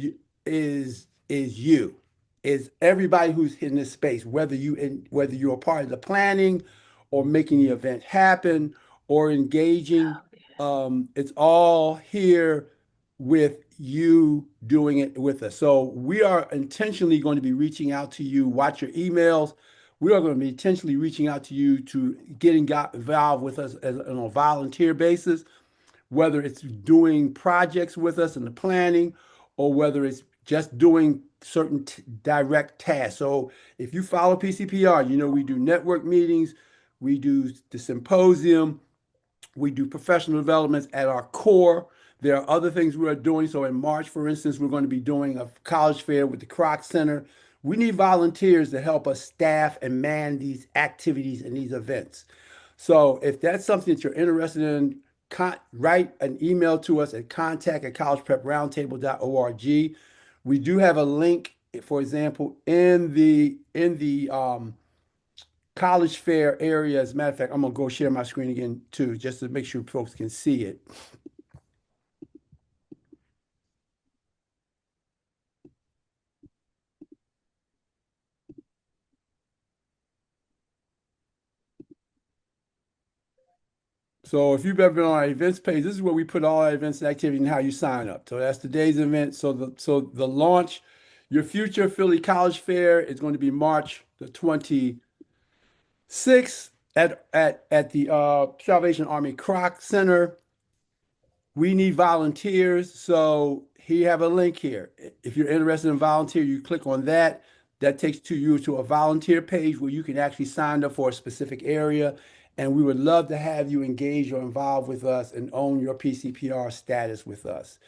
you, is everybody who's in this space, whether you're a part of the planning or making the event happen or engaging. It's all here with you doing it with us. So we are intentionally going to be reaching out to you. Watch your emails. We are going to be intentionally reaching out to you to get involved with us on a volunteer basis, whether it's doing projects with us in the planning or whether it's just doing certain direct tasks. So if you follow PCPR, you know we do network meetings, We do the symposium. We do professional developments at our core. There are other things we are doing. So in March, for instance, we're going to be doing a college fair with the Kroc Center. We need volunteers to help us staff and man these activities and these events. So if that's something that you're interested in, write an email to us at contact@collegepreproundtable.org. We do have a link, for example, in the college fair area. As a matter of fact, I'm gonna go share my screen again too, just to make sure folks can see it. So if you've ever been on our events page, this is where we put all our events and activity and how you sign up. So that's today's event. So the launch, your future Philly College Fair is going to be March the 26th at the Salvation Army Kroc Center. We need volunteers. So here you have a link here. If you're interested in volunteer, you click on that. That takes you to a volunteer page where you can actually sign up for a specific area. And we would love to have you engage or involved with us and own your PCPR status with us.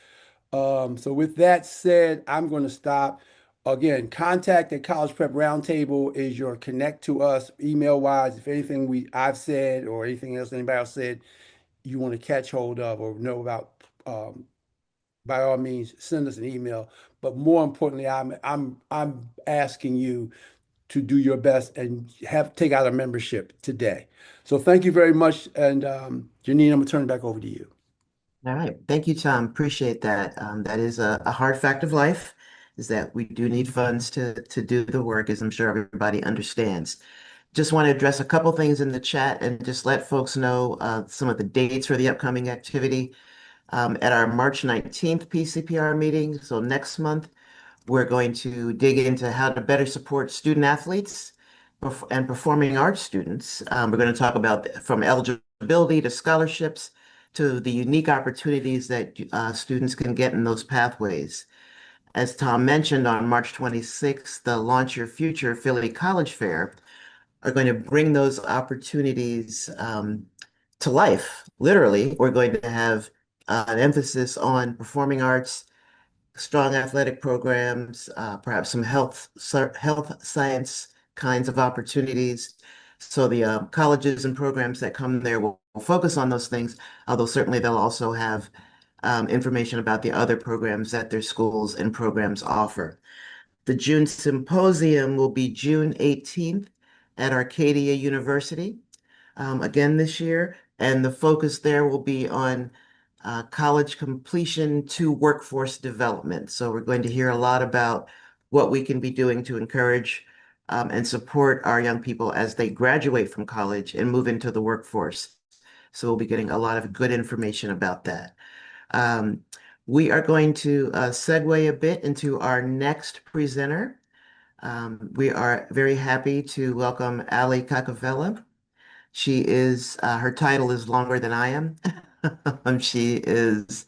So with that said, I'm going to stop. Again, contact at College Prep Roundtable is your connect to us email wise. If anything I've said or anything else anybody else said you want to catch hold of or know about, by all means, send us an email. But more importantly, I'm asking you to do your best and take out a membership today. So thank you very much. And Janine, I'm gonna turn it back over to you. All right. Thank you, Tom. Appreciate that. That is a hard fact of life, is that we do need funds to do the work, as I'm sure everybody understands. Just want to address a couple things in the chat and just let folks know some of the dates for the upcoming activity. At our March 19th PCPR meeting, so next month, we're going to dig into how to better support student athletes and performing arts students. We're going to talk about from eligibility to scholarships to the unique opportunities that students can get in those pathways. As Tom mentioned, on March 26th, the Launch Your Future Philly College Fair are going to bring those opportunities to life. Literally, we're going to have an emphasis on performing arts, strong athletic programs, perhaps some health science kinds of opportunities. So the colleges and programs that come there will focus on those things, although certainly they'll also have information about the other programs that their schools and programs offer. The June symposium will be June 18th at Arcadia University, again this year, and the focus there will be on college completion to workforce development. So we're going to hear a lot about what we can be doing to encourage and support our young people as they graduate from college and move into the workforce. So we'll be getting a lot of good information about that. Um, we are going to segue a bit into our next presenter. We are very happy to welcome Ali Kakavela. Her title is longer than I am. She is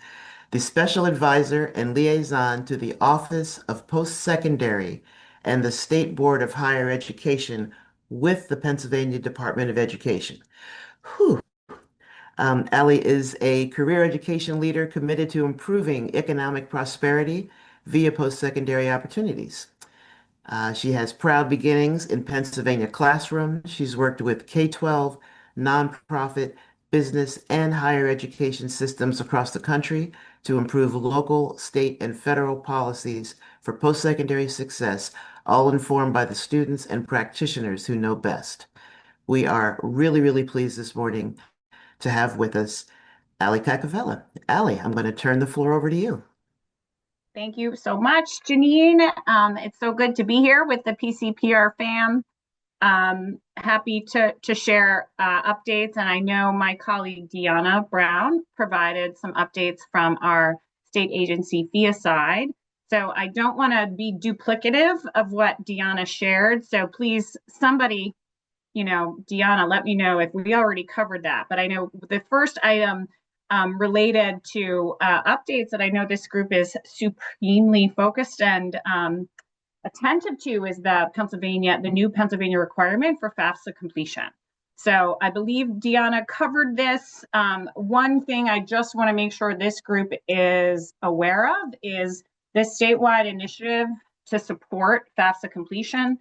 the Special Advisor and Liaison to the Office of Post-Secondary and the State Board of Higher Education with the Pennsylvania Department of Education. Whew. Ali is a career education leader committed to improving economic prosperity via post-secondary opportunities. She has proud beginnings in Pennsylvania classroom. She's worked with K-12, nonprofit, business, and higher education systems across the country to improve local, state, and federal policies for post-secondary success, all informed by the students and practitioners who know best. We are really, really pleased this morning to have with us Ali Kakavela. Ali, I'm going to turn the floor over to you. Thank you so much, Janine. It's so good to be here with the PCPR fam. Happy to share updates, and I know my colleague Deanna Brown provided some updates from our state agency PHEAA side. So I don't want to be duplicative of what Deanna shared. So please, somebody, Deanna, let me know if we already covered that. But I know the first item related to updates that I know this group is supremely focused and attentive to is the new Pennsylvania requirement for FAFSA completion. So I believe Deanna covered this. One thing I just want to make sure this group is aware of is the statewide initiative to support FAFSA completion.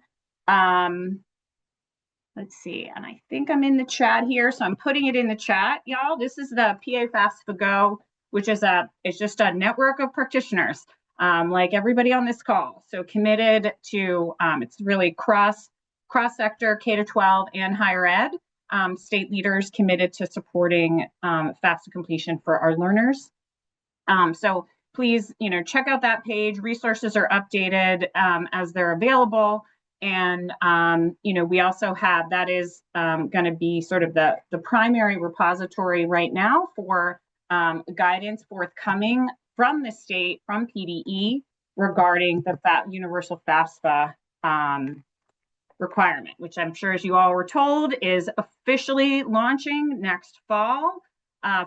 Let's see, and I think I'm in the chat here, so I'm putting it in the chat, y'all. This is the PA FAFSA Go, which is it's just a network of practitioners, like everybody on this call. So committed to, it's really cross sector, K-12 and higher ed, state leaders committed to supporting FAFSA completion for our learners. So please, check out that page. Resources are updated as they're available. And, we also have, that is going to be sort of the primary repository right now for guidance forthcoming from the state, from PDE, regarding the universal FAFSA requirement, which I'm sure, as you all were told, is officially launching next fall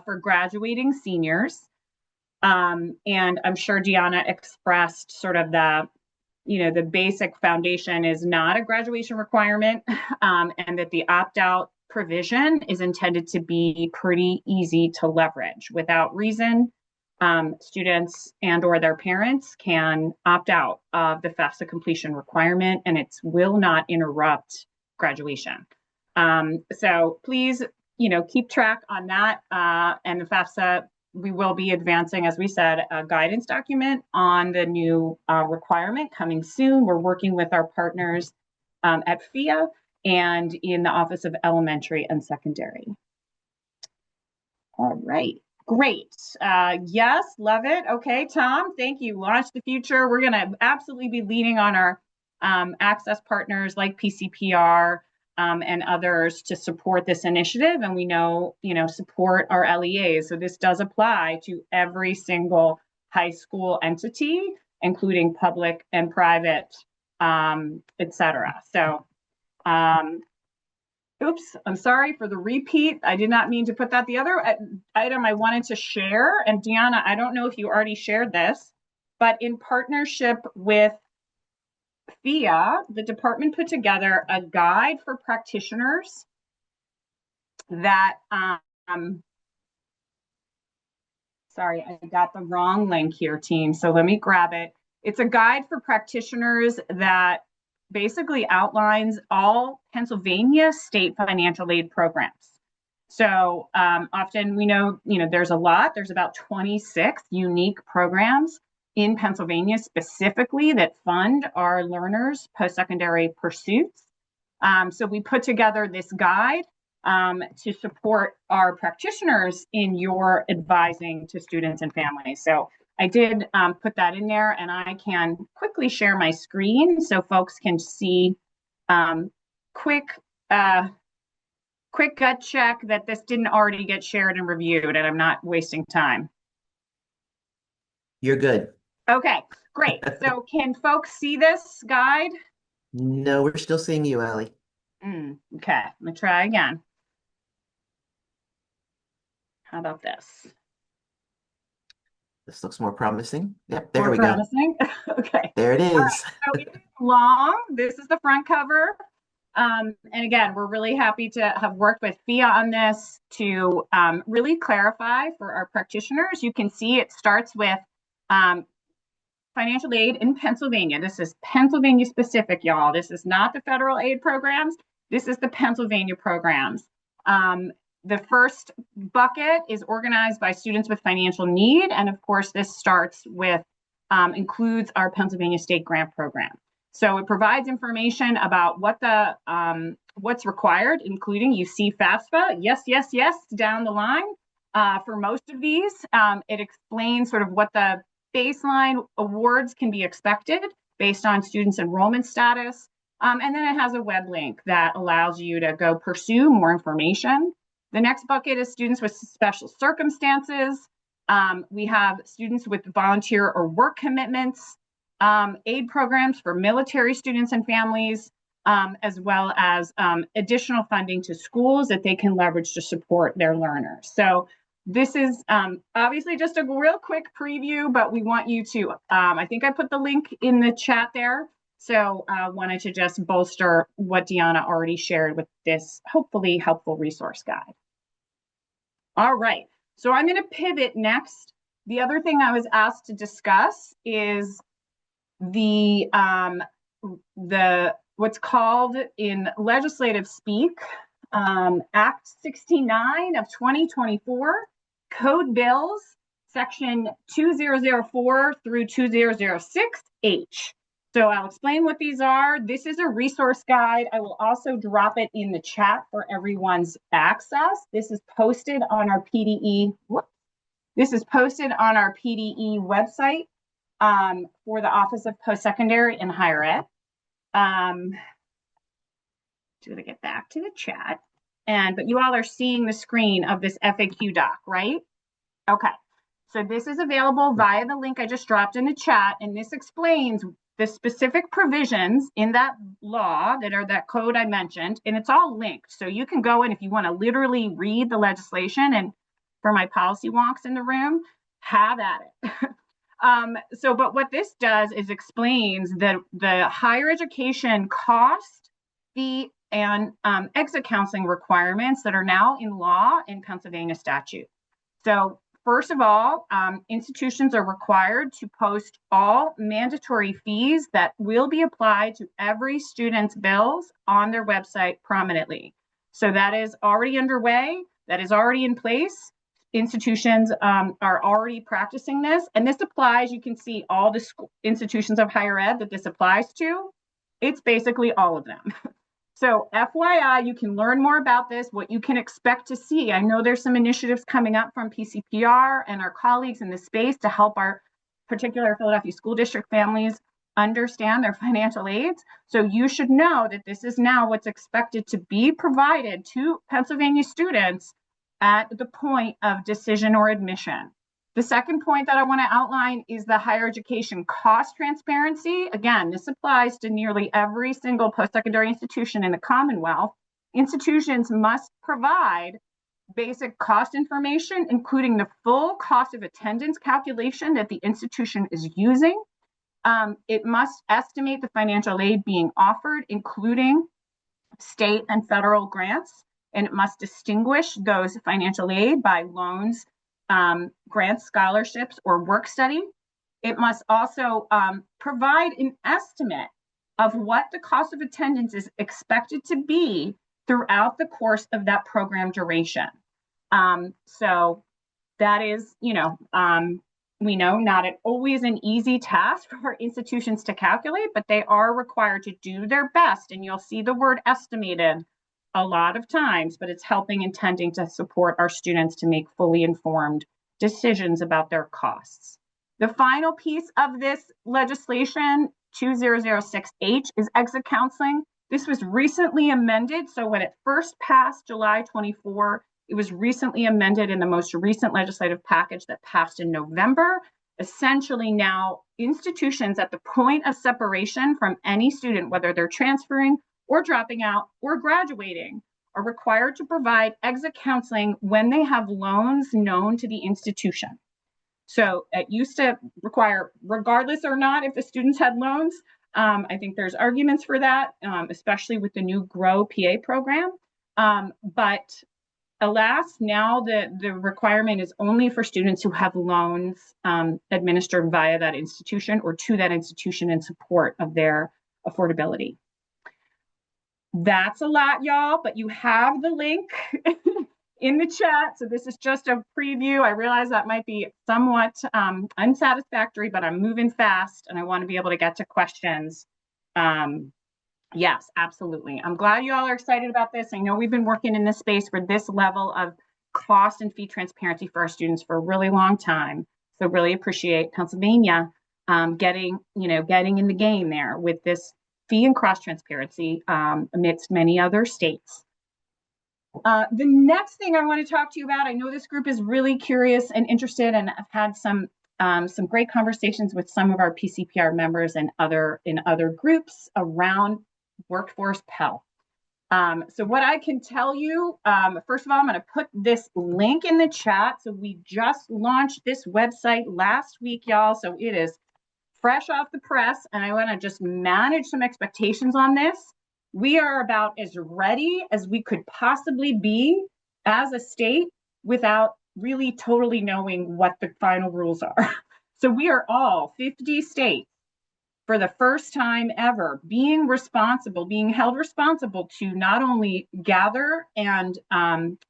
for graduating seniors. And I'm sure Deanna expressed sort of the basic foundation is not a graduation requirement, and that the opt-out provision is intended to be pretty easy to leverage. Without reason, students and or their parents can opt out of the FAFSA completion requirement, and it will not interrupt graduation. So please, keep track on that. And the FAFSA, we will be advancing, as we said, a guidance document on the new requirement coming soon. We're working with our partners at PHEAA and in the Office of Elementary and Secondary. All right, great. Yes, love it. Okay, Tom, thank you. Launch the future. We're going to absolutely be leaning on our access partners like PCPR and others to support this initiative. And we know, support our LEAs. So this does apply to every single high school entity, including public and private, et cetera. So, oops, I'm sorry for the repeat. I did not mean to put that. The other item I wanted to share, and Deanna, I don't know if you already shared this, but in partnership with PHEAA, the department put together a guide for practitioners that, sorry, I got the wrong link here, team. So let me grab it. It's a guide for practitioners that basically outlines all Pennsylvania state financial aid programs. So often we know, there's a lot, there's about 26 unique programs in Pennsylvania specifically that fund our learners' post-secondary pursuits. So we put together this guide to support our practitioners in your advising to students and families. So I did put that in there, and I can quickly share my screen so folks can see quick gut check that this didn't already get shared and reviewed, and I'm not wasting time. You're good. Okay, great. So can folks see this guide? No, we're still seeing you, Ellie. Okay, I'm gonna try again. How about this? This looks more promising. Yep, there we go. Okay. There it is. Right, so it is long. This is the front cover. And again, we're really happy to have worked with PHEAA on this to really clarify for our practitioners. You can see it starts with financial aid in Pennsylvania. This is Pennsylvania specific, y'all. This is not the federal aid programs. This is the Pennsylvania programs. The first bucket is organized by students with financial need. And of course, this starts with, includes our Pennsylvania State Grant Program. So it provides information about what the what's required, including you see FAFSA, yes, yes, yes, down the line. For most of these, it explains sort of what the baseline awards can be expected based on students' enrollment status. And then it has a web link that allows you to go pursue more information. The next bucket is students with special circumstances. We have students with volunteer or work commitments, aid programs for military students and families, as well as additional funding to schools that they can leverage to support their learners. So this is obviously just a real quick preview, but we want you to, I think I put the link in the chat there. So wanted to just bolster what Deanna already shared with this hopefully helpful resource guide. All right, so I'm going to pivot next. The other thing I was asked to discuss is the what's called in legislative speak Act 69 of 2024, Code Bills, Section 2004 through 2006H. So I'll explain what these are. This is a resource guide. I will also drop it in the chat for everyone's access. This is posted on our PDE. This is posted on our PDE website for the Office of Post-Secondary and Higher Ed. Just gonna get back to the chat. But you all are seeing the screen of this FAQ doc, right? Okay. So this is available via the link I just dropped in the chat, and this explains the specific provisions in that law that are that code I mentioned, and it's all linked. So you can go in if you want to literally read the legislation, and for my policy wonks in the room, have at it. But what this does is explains the higher education cost, fee, and exit counseling requirements that are now in law in Pennsylvania statute. So first of all, institutions are required to post all mandatory fees that will be applied to every student's bills on their website prominently. So that is already underway, that is already in place. Institutions are already practicing this, and this applies, you can see all the institutions of higher ed that this applies to. It's basically all of them. So FYI, you can learn more about this, what you can expect to see. I know there's some initiatives coming up from PCPR and our colleagues in the space to help our particular Philadelphia school district families understand their financial aids. So you should know that this is now what's expected to be provided to Pennsylvania students at the point of decision or admission. The second point that I want to outline is the higher education cost transparency. Again, this applies to nearly every single post-secondary institution in the Commonwealth. Institutions must provide basic cost information, including the full cost of attendance calculation that the institution is using. It must estimate the financial aid being offered, including state and federal grants, and it must distinguish those financial aid by loans, grants, scholarships, or work study. It must also provide an estimate of what the cost of attendance is expected to be throughout the course of that program duration. So that is, we know not always an easy task for institutions to calculate, but they are required to do their best. And you'll see the word estimated a lot of times, but it's helping and tending to support our students to make fully informed decisions about their costs. The final piece of this legislation, 2006H, is exit counseling. This was recently amended. So when it first passed July 24, it was recently amended in the most recent legislative package that passed in November. Essentially now, institutions at the point of separation from any student, whether they're transferring or dropping out or graduating, are required to provide exit counseling when they have loans known to the institution. So it used to require, regardless or not if the students had loans. I think there's arguments for that, especially with the new GROW PA program. But alas, now the requirement is only for students who have loans administered via that institution or to that institution in support of their affordability. That's a lot, y'all, but you have the link in the chat. So this is just a preview. I realize that might be somewhat unsatisfactory, but I'm moving fast and I want to be able to get to questions. Yes, absolutely. I'm glad you all are excited about this. I know we've been working in this space for this level of cost and fee transparency for our students for a really long time. So really appreciate Pennsylvania getting in the game there with this fee and cross transparency amidst many other states. The next thing I want to talk to you about, I know this group is really curious and interested, and I've had some great conversations with some of our PCPR members and in other groups around workforce Pell. So what I can tell you, first of all, I'm going to put this link in the chat. So we just launched this website last week, y'all. So it is fresh off the press, and I want to just manage some expectations on this. We are about as ready as we could possibly be as a state without really totally knowing what the final rules are. So we are all 50 states for the first time ever being held responsible to not only gather and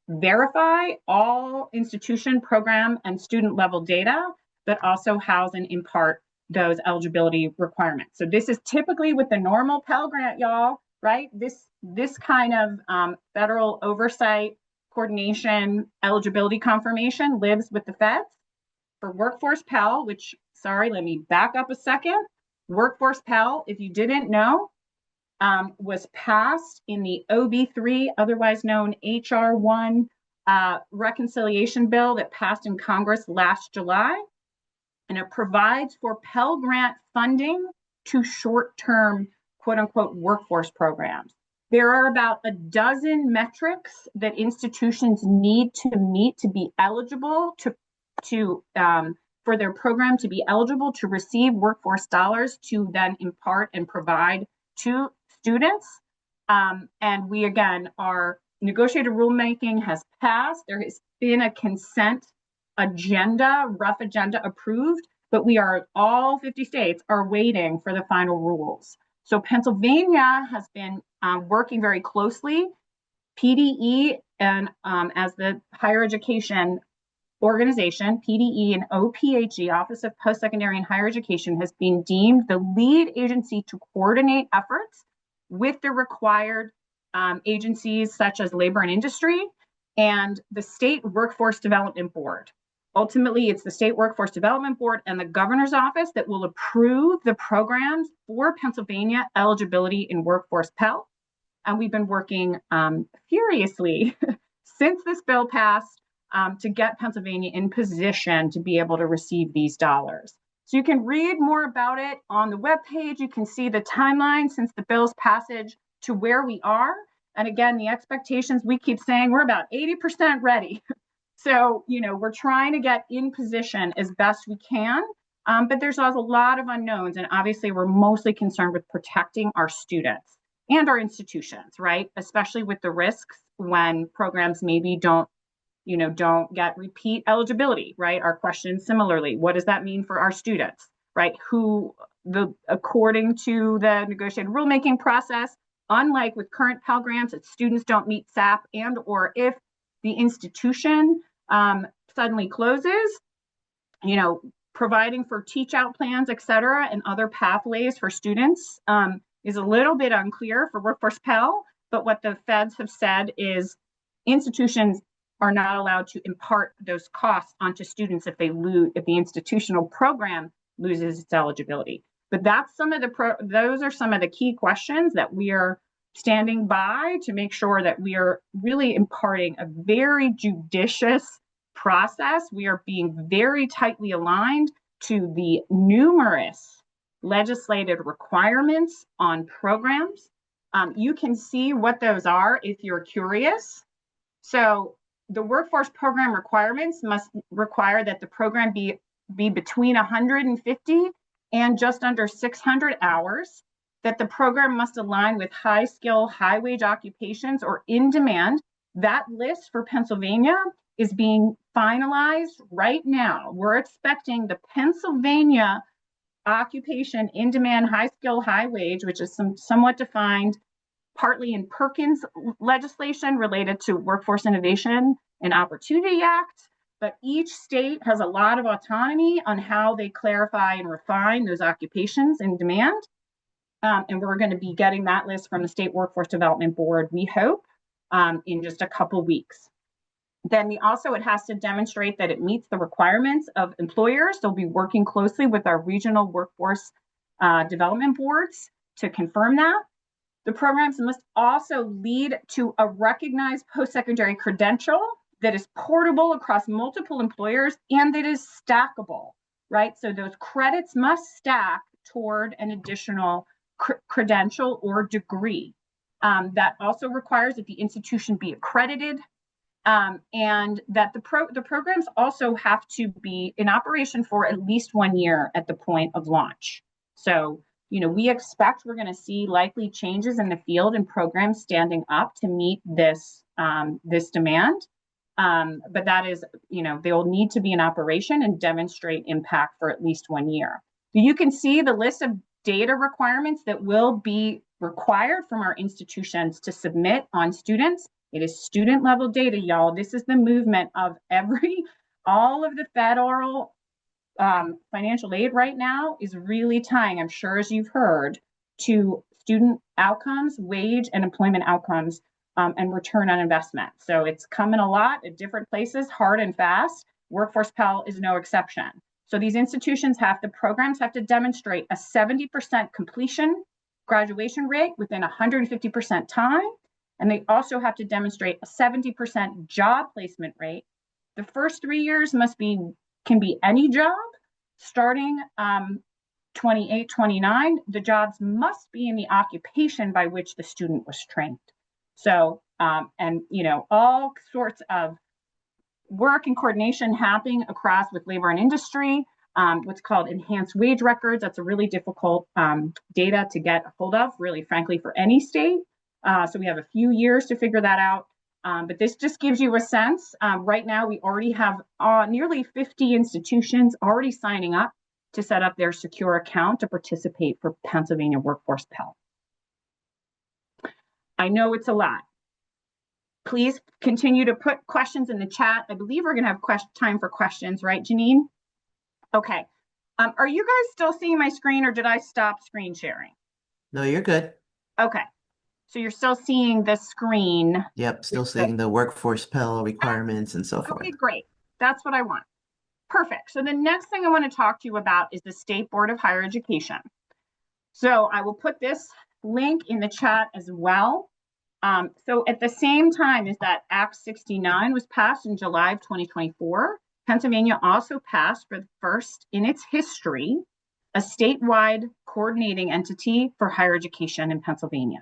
verify all institution, program, and student level data, but also house and impart those eligibility requirements. So this is typically with the normal Pell Grant, y'all, right? This kind of federal oversight, coordination, eligibility confirmation lives with the feds. For Workforce Pell, which, sorry, let me back up a second. Workforce Pell, if you didn't know, was passed in the OB3, otherwise known HR1 reconciliation bill that passed in Congress last July. And it provides for Pell Grant funding to short-term, quote unquote, workforce programs. There are about a dozen metrics that institutions need to meet to be eligible for their program to be eligible to receive workforce dollars to then impart and provide to students. And we, again, our negotiated rulemaking has passed. There has been a consent agenda, rough agenda approved, but we are, all 50 states are waiting for the final rules. So Pennsylvania has been working very closely. PDE and as the higher education organization, PDE and OPHE, Office of Post-Secondary and Higher Education, has been deemed the lead agency to coordinate efforts with the required agencies such as Labor and Industry and the State Workforce Development Board. Ultimately, it's the State Workforce Development Board and the Governor's Office that will approve the programs for Pennsylvania eligibility in Workforce Pell. And we've been working furiously since this bill passed to get Pennsylvania in position to be able to receive these dollars. So you can read more about it on the webpage. You can see the timeline since the bill's passage to where we are. And again, the expectations, we keep saying we're about 80% ready. So, we're trying to get in position as best we can, but there's also a lot of unknowns. And obviously, we're mostly concerned with protecting our students and our institutions, right? Especially with the risks when programs maybe don't get repeat eligibility, right? Our question similarly, what does that mean for our students, right? According to the negotiated rulemaking process, unlike with current Pell Grants, if students don't meet SAP and or if the institution suddenly closes, providing for teach out plans, et cetera, and other pathways for students is a little bit unclear for Workforce Pell, but what the feds have said is institutions are not allowed to impart those costs onto students if the institutional program loses its eligibility. But that's those are some of the key questions that we are standing by to make sure that we are really imparting a very judicious process. We are being very tightly aligned to the numerous legislated requirements on programs. You can see what those are if you're curious. So the workforce program requirements must require that the program be between 150 and just under 600 hours, that the program must align with high skill, high wage occupations or in demand. That list for Pennsylvania is being finalized right now. We're expecting the Pennsylvania occupation in demand, high skill, high wage, which is somewhat defined partly in Perkins legislation related to Workforce Innovation and Opportunity Act, but each state has a lot of autonomy on how they clarify and refine those occupations in demand. And we're going to be getting that list from the State Workforce Development Board, we hope, in just a couple weeks. Then it has to demonstrate that it meets the requirements of employers. So we'll be working closely with our regional workforce development boards to confirm that. The programs must also lead to a recognized post-secondary credential that is portable across multiple employers and that is stackable, right? So those credits must stack toward an additional credential or degree. That also requires that the institution be accredited and that the programs also have to be in operation for at least 1 year at the point of launch. So, we expect we're going to see likely changes in the field and programs standing up to meet this demand. But that is, they will need to be in operation and demonstrate impact for at least 1 year. You can see the list of data requirements that will be required from our institutions to submit on students. It is student level data, y'all. This is the movement of all of the federal financial aid right now is really tying, I'm sure as you've heard, to student outcomes, wage and employment outcomes, and return on investment. So it's coming a lot at different places, hard and fast. Workforce Pell is no exception. So these programs have to demonstrate a 70% completion graduation rate within 150% time. And they also have to demonstrate a 70% job placement rate. The first 3 years can be any job. Starting 28, 29, the jobs must be in the occupation by which the student was trained. So, all sorts of work and coordination happening across with labor and industry, what's called enhanced wage records. That's a really difficult data to get a hold of, really, frankly, for any state. So we have a few years to figure that out. But this just gives you a sense. Right now, we already have nearly 50 institutions already signing up to set up their secure account to participate for Pennsylvania Workforce Pell. I know it's a lot. Please continue to put questions in the chat. I believe we're going to have time for questions, right, Janine? Okay. Are you guys still seeing my screen, or did I stop screen sharing? No, you're good. Okay. So you're still seeing the screen. Yep, still seeing the workforce Pell requirements and so forth. Okay, great. That's what I want. Perfect. So the next thing I want to talk to you about is the State Board of Higher Education. So I will put this link in the chat as well. So at the same time as that Act 69 was passed in July of 2024, Pennsylvania also passed for the first in its history a statewide coordinating entity for higher education in Pennsylvania.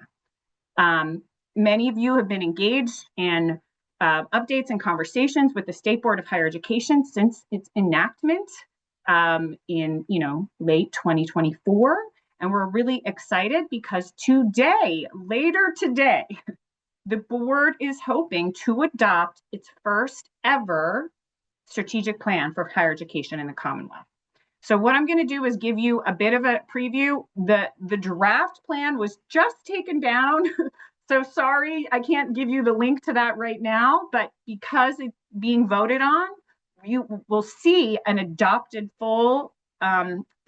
Many of you have been engaged in updates and conversations with the State Board of Higher Education since its enactment in late 2024. And we're really excited because later today, the board is hoping to adopt its first ever strategic plan for higher education in the Commonwealth. So what I'm going to do is give you a bit of a preview. The draft plan was just taken down. So sorry, I can't give you the link to that right now, but because it's being voted on, you will see an adopted fully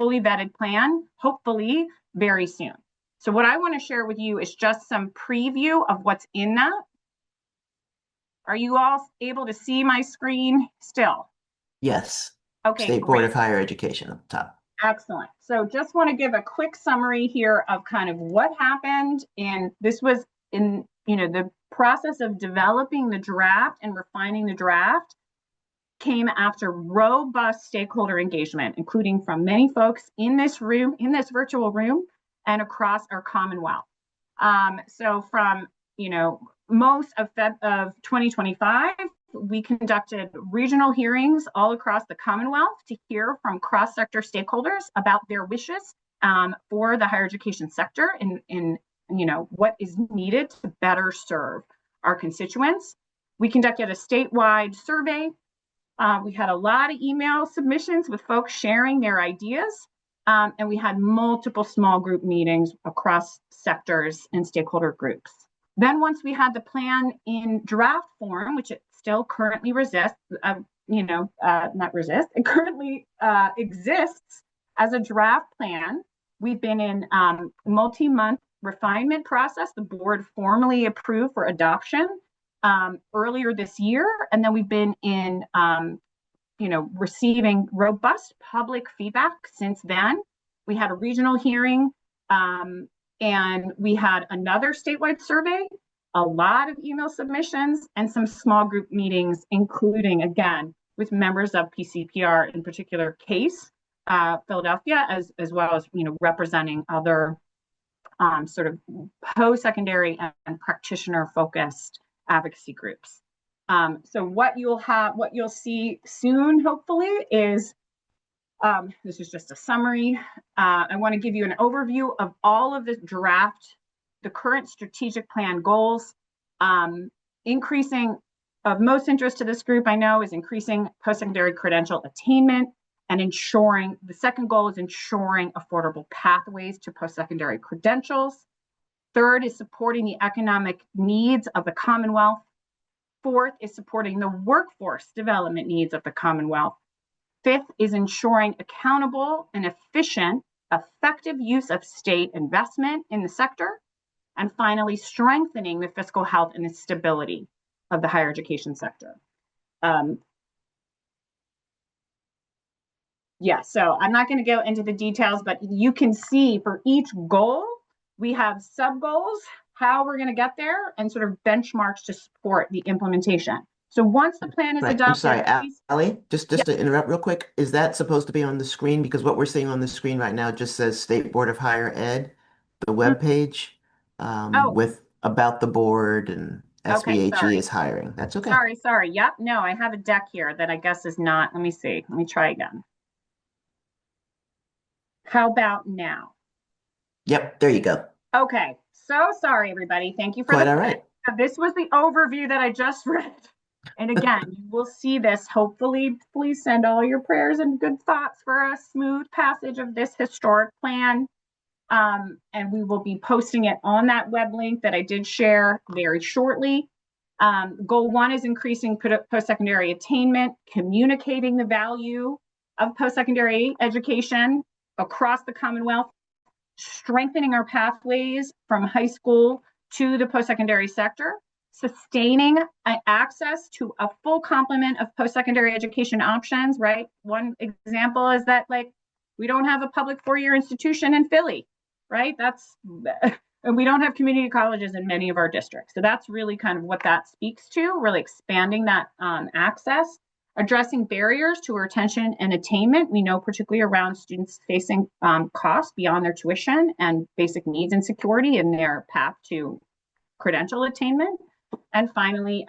vetted plan, hopefully very soon. So what I want to share with you is just some preview of what's in that. Are you all able to see my screen still? Yes. Okay, State Board of Higher Education up top. Excellent. So just want to give a quick summary here of kind of what happened. And this was in, the process of developing the draft and refining the draft came after robust stakeholder engagement, including from many folks in this room, in this virtual room, and across our Commonwealth. So from, most of 2025, we conducted regional hearings all across the Commonwealth to hear from cross-sector stakeholders about their wishes for the higher education sector in what is needed to better serve our constituents. We conducted a statewide survey. We had a lot of email submissions with folks sharing their ideas, and we had multiple small group meetings across sectors and stakeholder groups. Then once we had the plan in draft form, which it still currently it currently exists as a draft plan. We've been in multi-month refinement process. The board formally approved for adoption earlier this year. And then we've been in, receiving robust public feedback since then. We had a regional hearing and we had another statewide survey, a lot of email submissions, and some small group meetings, including, again, with members of PCPR, in particular CASE, Philadelphia, as well as, representing other sort of post-secondary and practitioner-focused advocacy groups. So what you'll see soon, hopefully, is This is just a summary. I want to give you an overview of all of the current strategic plan goals. Increasing of most interest to this group, I know, is increasing post-secondary credential attainment and ensuring, the second goal is ensuring affordable pathways to post-secondary credentials. Third is supporting the economic needs of the Commonwealth. Fourth is supporting the workforce development needs of the Commonwealth. Fifth is ensuring accountable and efficient, effective use of state investment in the sector. And finally, strengthening the fiscal health and the stability of the higher education sector. So I'm not going to go into the details, but you can see for each goal, we have sub goals, how we're going to get there, and sort of benchmarks to support the implementation. So once the plan is Right. adopted, I'm sorry, Allie, just to interrupt real quick, is that supposed to be on the screen? Because what we're seeing on the screen right now just says State Board of Higher Ed, the webpage, Oh, with about the board and okay, SBHE sorry. is hiring. That's okay. Sorry. Yep, no, I have a deck here that I guess is not, let me see, let me try again. How about now? Yep, there you go. Okay, so sorry, everybody. Thank you for Quite all right. This was the overview that I just read. And again, you will see this. Hopefully, please send all your prayers and good thoughts for a smooth passage of this historic plan. And we will be posting it on that web link that I did share very shortly. Goal 1 is increasing post-secondary attainment, communicating the value of post-secondary education across the Commonwealth, strengthening our pathways from high school to the post-secondary sector, sustaining access to a full complement of post-secondary education options, right? One example is that, like, we don't have a public four-year institution in Philly, right? And we don't have community colleges in many of our districts. So that's really kind of what that speaks to, really expanding that access, addressing barriers to retention and attainment. We know particularly around students facing costs beyond their tuition and basic needs and security in their path to credential attainment. And finally,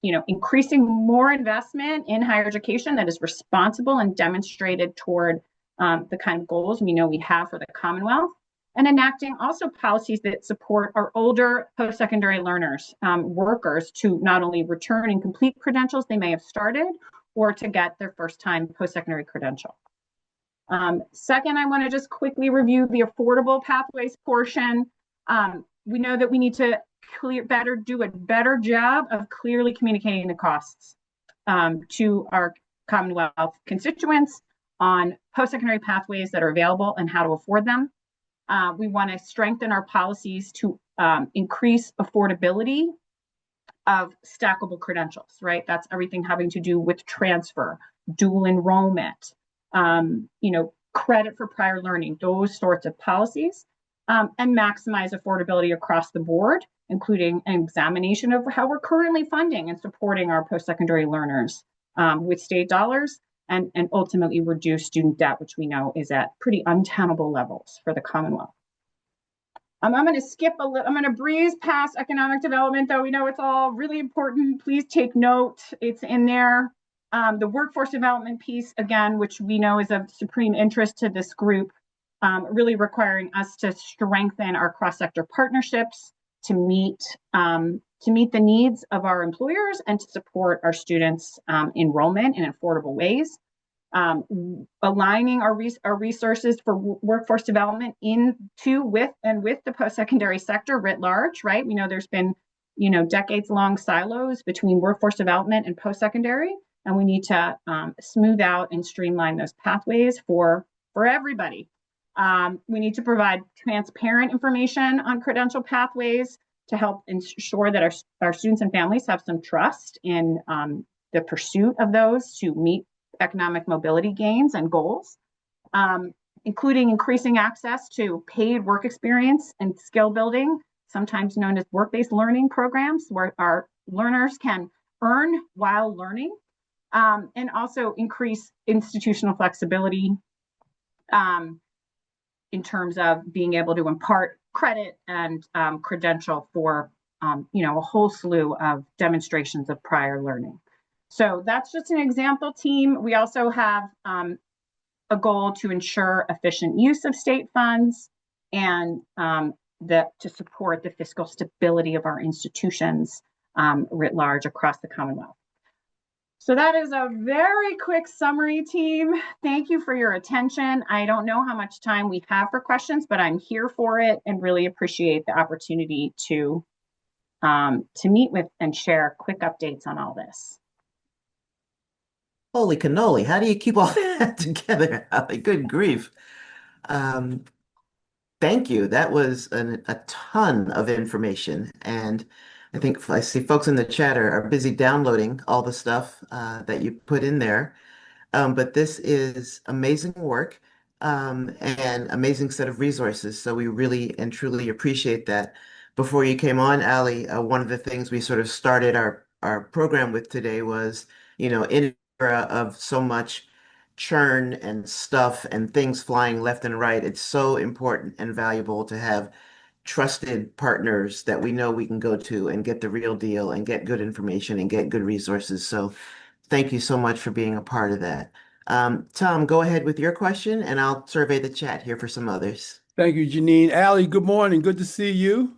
increasing more investment in higher education that is responsible and demonstrated toward the kind of goals we know we have for the Commonwealth, and enacting also policies that support our older post-secondary learners, workers, to not only return and complete credentials they may have started, or to get their first time post-secondary credential. Second, I want to just quickly review the affordable pathways portion. We know that we need to do a better job of clearly communicating the costs to our Commonwealth constituents on post-secondary pathways that are available and how to afford them. We want to strengthen our policies to increase affordability of stackable credentials, right? That's everything having to do with transfer, dual enrollment, credit for prior learning, those sorts of policies, and maximize affordability across the board, including an examination of how we're currently funding and supporting our post-secondary learners with state dollars, and ultimately reduce student debt, which we know is at pretty untenable levels for the Commonwealth. I'm going to breeze past economic development, though we know it's all really important. Please take note, it's in there. The workforce development piece, again, which we know is of supreme interest to this group, really requiring us to strengthen our cross-sector partnerships to meet the needs of our employers and to support our students' enrollment in affordable ways. Aligning our resources for workforce development with the post-secondary sector writ large, right? We know there's been, decades-long silos between workforce development and post-secondary, and we need to smooth out and streamline those pathways for everybody. We need to provide transparent information on credential pathways to help ensure that our students and families have some trust in the pursuit of those to meet economic mobility gains and goals, including increasing access to paid work experience and skill building, sometimes known as work-based learning programs, where our learners can earn while learning, and also increase institutional flexibility in terms of being able to impart credit and credential for a whole slew of demonstrations of prior learning. So that's just an example, team. We also have a goal to ensure efficient use of state funds and to support the fiscal stability of our institutions writ large across the Commonwealth. So that is a very quick summary, team. Thank you for your attention. I don't know how much time we have for questions, but I'm here for it and really appreciate the opportunity to meet with and share quick updates on all this. Holy cannoli, how do you keep all that together, Allie? Good grief. Um, Thank you. That was a ton of information. And I think I see folks in the chat are busy downloading all the stuff that you put in there. But this is amazing work and amazing set of resources. So we really and truly appreciate that. Before you came on, Allie, one of the things we sort of started our program with today was, in an era of so much churn and stuff and things flying left and right, it's so important and valuable to have trusted partners that we know we can go to and get the real deal and get good information and get good resources. So thank you so much for being a part of that. Tom, go ahead with your question and I'll survey the chat here for some others. Thank you, Janine. Allie, good morning. Good to see you.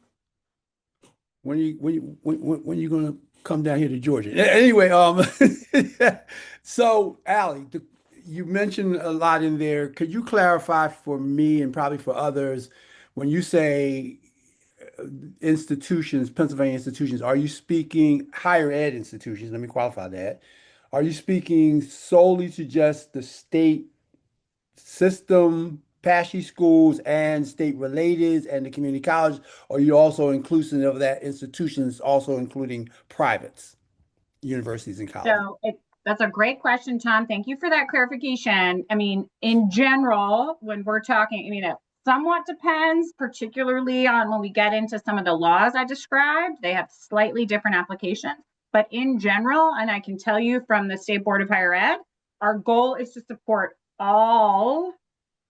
When you gonna come down here to Georgia? Anyway, so Allie, you mentioned a lot in there. Could you clarify for me and probably for others, when you say institutions, Pennsylvania institutions, are you speaking higher ed institutions? Let me qualify that. Are you speaking solely to just the state system, PHEAA schools, and state related and the community college? Or are you also inclusive of that institutions, also including privates, universities and colleges? So that's a great question, Tom. Thank you for that clarification. I mean, in general, when we're talking, it somewhat depends, particularly on when we get into some of the laws I described. They have slightly different applications. But in general, and I can tell you from the State Board of Higher Ed, our goal is to support all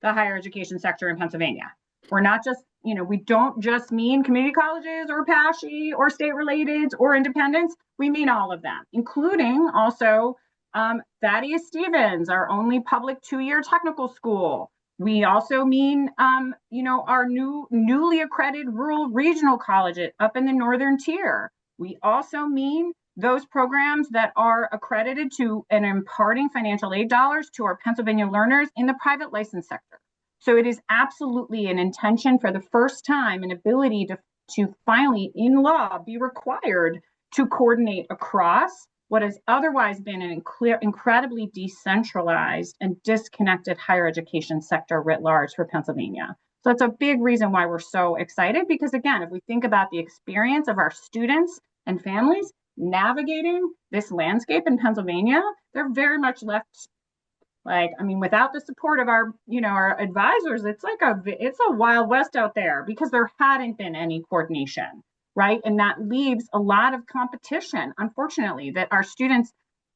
the higher education sector in Pennsylvania. We're not just, we don't just mean community colleges or PHEAA or state related or independents. We mean all of them, including also Thaddeus Stevens, our only public 2-year technical school. We also mean, our newly accredited rural regional colleges up in the northern tier. We also mean those programs that are accredited to and imparting financial aid dollars to our Pennsylvania learners in the private license sector. So it is absolutely an intention for the first time, an ability to finally in law be required to coordinate across what has otherwise been an incredibly decentralized and disconnected higher education sector writ large for Pennsylvania. So that's a big reason why we're so excited, because again, if we think about the experience of our students and families navigating this landscape in Pennsylvania, they're very much left without the support of our advisors, it's a wild west out there because there hadn't been any coordination, right? And that leaves a lot of competition, unfortunately, that our students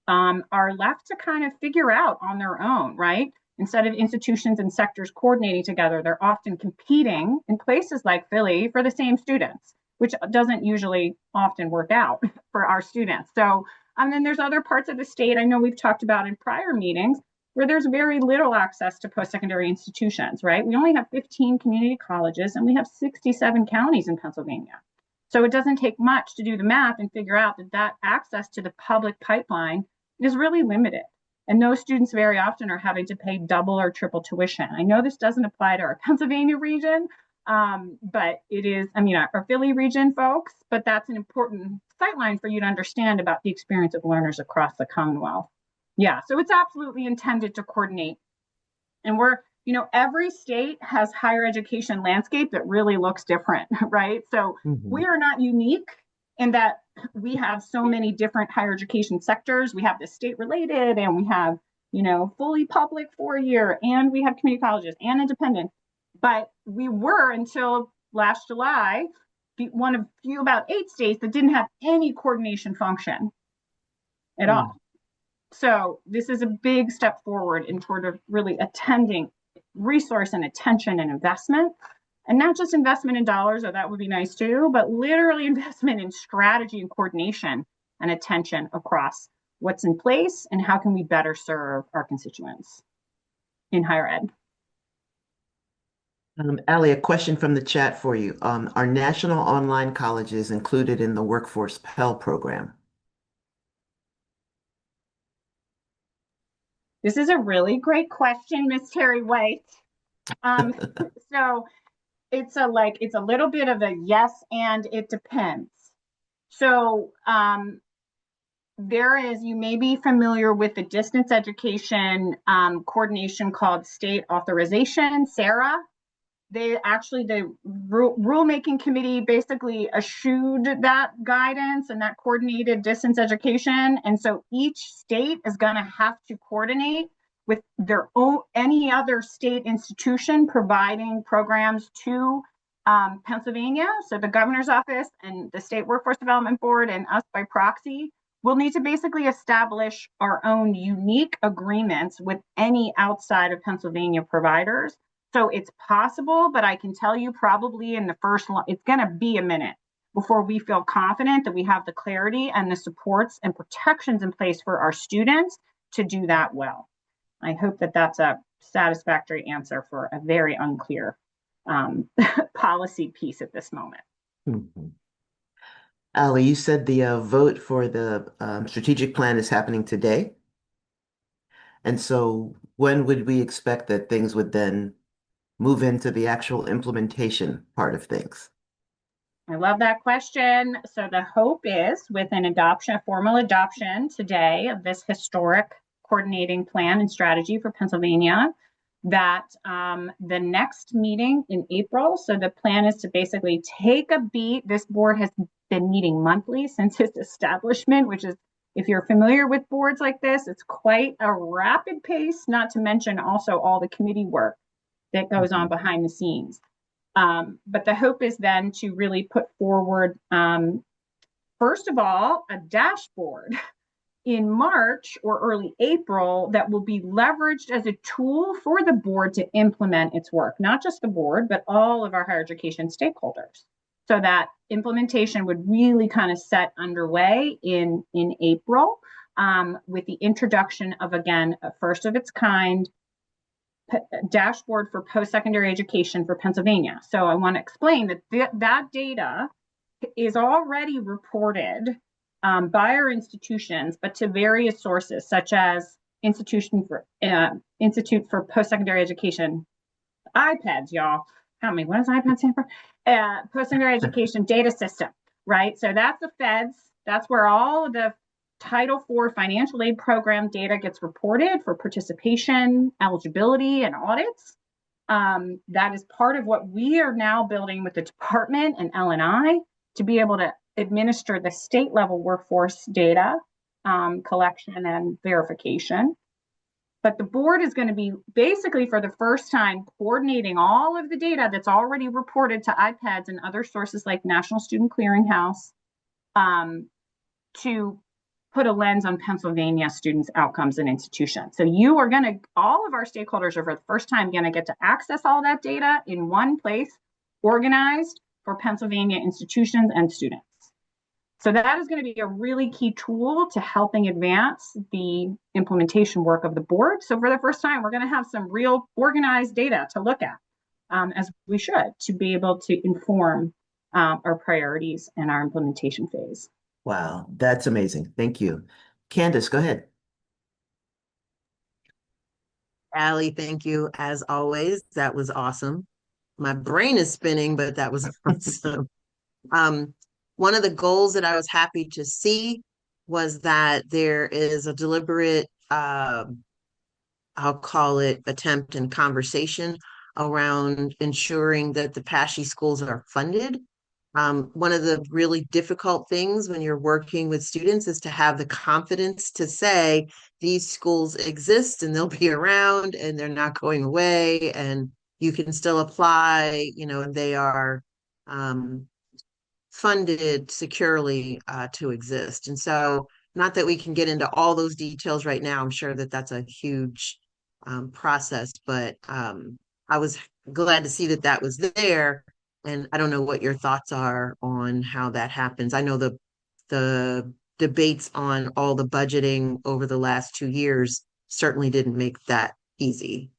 are left to kind of figure out on their own, right? Instead of institutions and sectors coordinating together, they're often competing in places like Philly for the same students, which doesn't usually often work out for our students. So, and then there's other parts of the state I know we've talked about in prior meetings where there's very little access to post-secondary institutions, right? We only have 15 community colleges and we have 67 counties in Pennsylvania. So it doesn't take much to do the math and figure out that access to the public pipeline is really limited. And those students very often are having to pay double or triple tuition. I know this doesn't apply to our Pennsylvania region, but it is, our Philly region folks, but that's an important sightline for you to understand about the experience of learners across the Commonwealth. Yeah, so it's absolutely intended to coordinate. And every state has higher education landscape that really looks different, right? So we are not unique in that we have so many different higher education sectors. We have the state related and we have, fully public 4-year, and we have community colleges and independent. But we were, until last July, one of few about 8 states that didn't have any coordination function at all. So this is a big step forward in sort of really attending resource and attention and investment, and not just investment in dollars, though that would be nice too, but literally investment in strategy and coordination and attention across what's in place and how can we better serve our constituents in higher ed. Ali, a question from the chat for you. Are national online colleges included in the Workforce Pell program? This is a really great question, Miss Terry White. So it's a little bit of a yes, and it depends. So you may be familiar with the distance education coordination called State Authorization, SARA. The rulemaking committee basically eschewed that guidance and that coordinated distance education. And so each state is going to have to coordinate with their own, any other state institution providing programs to Pennsylvania. So the governor's office and the state workforce development board and us by proxy will need to basically establish our own unique agreements with any outside of Pennsylvania providers. So it's possible, but I can tell you probably in the first, it's going to be a minute before we feel confident that we have the clarity and the supports and protections in place for our students to do that well. I hope that that's a satisfactory answer for a very unclear policy piece at this moment. Mhm. Ali, you said the vote for the strategic plan is happening today. And so when would we expect that things would then move into the actual implementation part of things? I love that question. So the hope is with an adoption, a formal adoption today of this historic coordinating plan and strategy for Pennsylvania, that the next meeting in April, so the plan is to basically take a beat. This board has been meeting monthly since its establishment, which is, if you're familiar with boards like this, it's quite a rapid pace, not to mention also all the committee work that goes on behind the scenes. But the hope is then to really put forward, first of all, a dashboard in March or early April that will be leveraged as a tool for the board to implement its work, not just the board, but all of our higher education stakeholders. So that implementation would really kind of set underway in April with the introduction of, again, a first of its kind dashboard for post-secondary education for Pennsylvania. So I want to explain that that data is already reported by our institutions, but to various sources, such as Institute for Post-Secondary Education, IPEDS, y'all. Tell me, what does IPEDS stand for? Post-Secondary Education Data System, right? So that's the feds. That's where all of the Title IV financial aid program data gets reported for participation, eligibility, and audits. That is part of what we are now building with the department and L&I to be able to administer the state level workforce data collection and verification. But the board is going to be basically for the first time coordinating all of the data that's already reported to IPEDS and other sources like National Student Clearinghouse to put a lens on Pennsylvania students' outcomes and institutions. So you are going to, all of our stakeholders are for the first time going to get to access all that data in one place, organized for Pennsylvania institutions and students. So that is going to be a really key tool to helping advance the implementation work of the board. So for the first time, we're going to have some real organized data to look at, as we should, to be able to inform our priorities and our implementation phase. Wow, that's amazing. Thank you. Candace, go ahead. Ali, thank you as always. That was awesome. My brain is spinning, but that was awesome. One of the goals that I was happy to see was that there is a deliberate, I'll call it attempt and conversation around ensuring that the PHEAA schools are funded. One of the really difficult things when you're working with students is to have the confidence to say these schools exist and they'll be around and they're not going away and you can still apply, and they are funded securely to exist. And so, not that we can get into all those details right now. I'm sure that that's a huge process, but I was glad to see that that was there. And I don't know what your thoughts are on how that happens. I know the debates on all the budgeting over the last 2 years certainly didn't make that easy.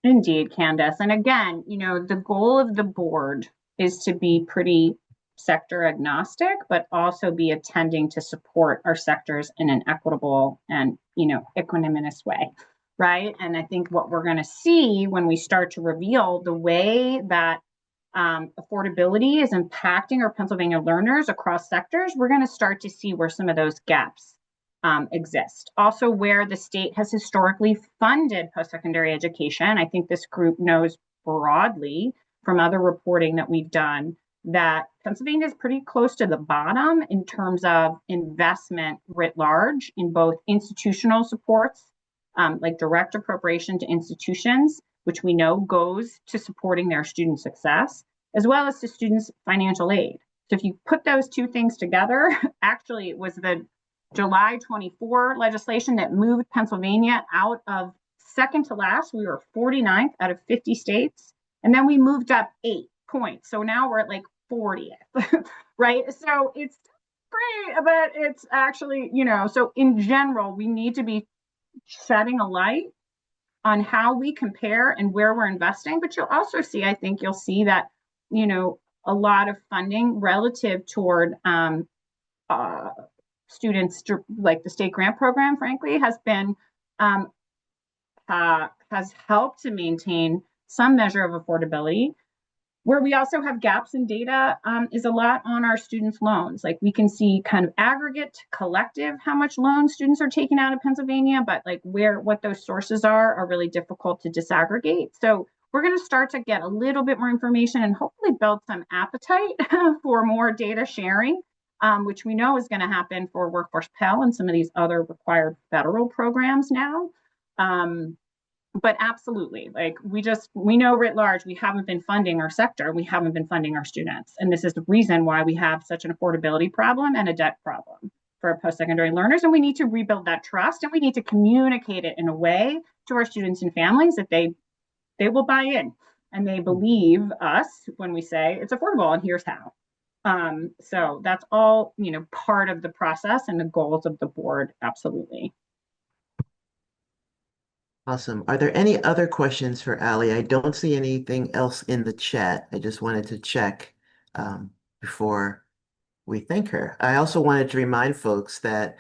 Indeed, Candace. And again, the goal of the board is to be pretty sector agnostic, but also be attending to support our sectors in an equitable and, equanimous way, right? And I think what we're going to see when we start to reveal the way that affordability is impacting our Pennsylvania learners across sectors, we're going to start to see where some of those gaps exist. Also, where the state has historically funded post-secondary education. I think this group knows broadly from other reporting that we've done that Pennsylvania is pretty close to the bottom in terms of investment writ large in both institutional supports, like direct appropriation to institutions, which we know goes to supporting their student success, as well as to students' financial aid. So if you put those two things together, actually it was the July 24 legislation that moved Pennsylvania out of second to last. We were 49th out of 50 states. And then we moved up 8 points. So now we're at like 40th, right? So it's great, but it's actually, so in general, we need to be shedding a light on how we compare and where we're investing. But you'll also see, I think you'll see that, a lot of funding relative toward students, like the state grant program, frankly, has helped to maintain some measure of affordability. Where we also have gaps in data is a lot on our students' loans. Like we can see kind of aggregate, collective, how much loans students are taking out of Pennsylvania, but like what those sources are really difficult to disaggregate. So we're going to start to get a little bit more information and hopefully build some appetite for more data sharing, which we know is going to happen for Workforce Pell and some of these other required federal programs now. But absolutely, like we know writ large, we haven't been funding our sector, we haven't been funding our students. And this is the reason why we have such an affordability problem and a debt problem for our post-secondary learners. And we need to rebuild that trust, and we need to communicate it in a way to our students and families that they will buy in and they believe us when we say it's affordable and here's how. So that's all, part of the process and the goals of the board. Absolutely. Awesome. Are there any other questions for Ali? I don't see anything else in the chat. I just wanted to check before we thank her. I also wanted to remind folks that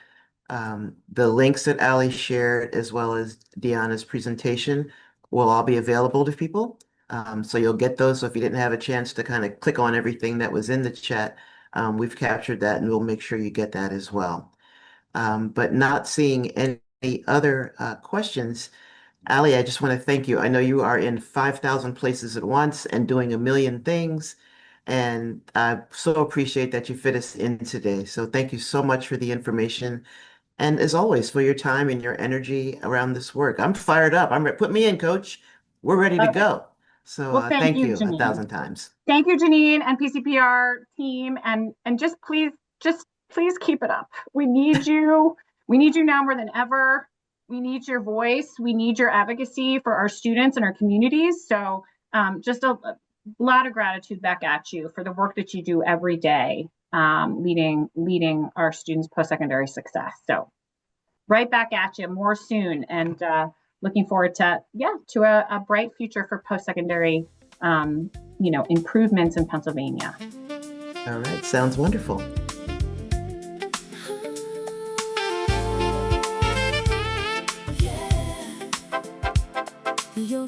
the links that Ali shared, as well as Deanna's presentation, will all be available to people. So you'll get those. So if you didn't have a chance to kind of click on everything that was in the chat, we've captured that and we'll make sure you get that as well. But not seeing any other questions, Ali, I just want to thank you. I know you are in 5,000 places at once and doing a million things. And I so appreciate that you fit us in today. So thank you so much for the information. And as always, for your time and your energy around this work. I'm fired up. Put me in, coach. We're ready to go. So well, thank you, you Janine. 1,000 times. Thank you, Janine and PCPR team. And just please keep it up. We need you. We need you now more than ever. We need your voice. We need your advocacy for our students and our communities. So just a lot of gratitude back at you for the work that you do every day, leading our students' post-secondary success. So right back at you more soon, and looking forward to a bright future for post-secondary improvements in Pennsylvania. All right, sounds wonderful. You're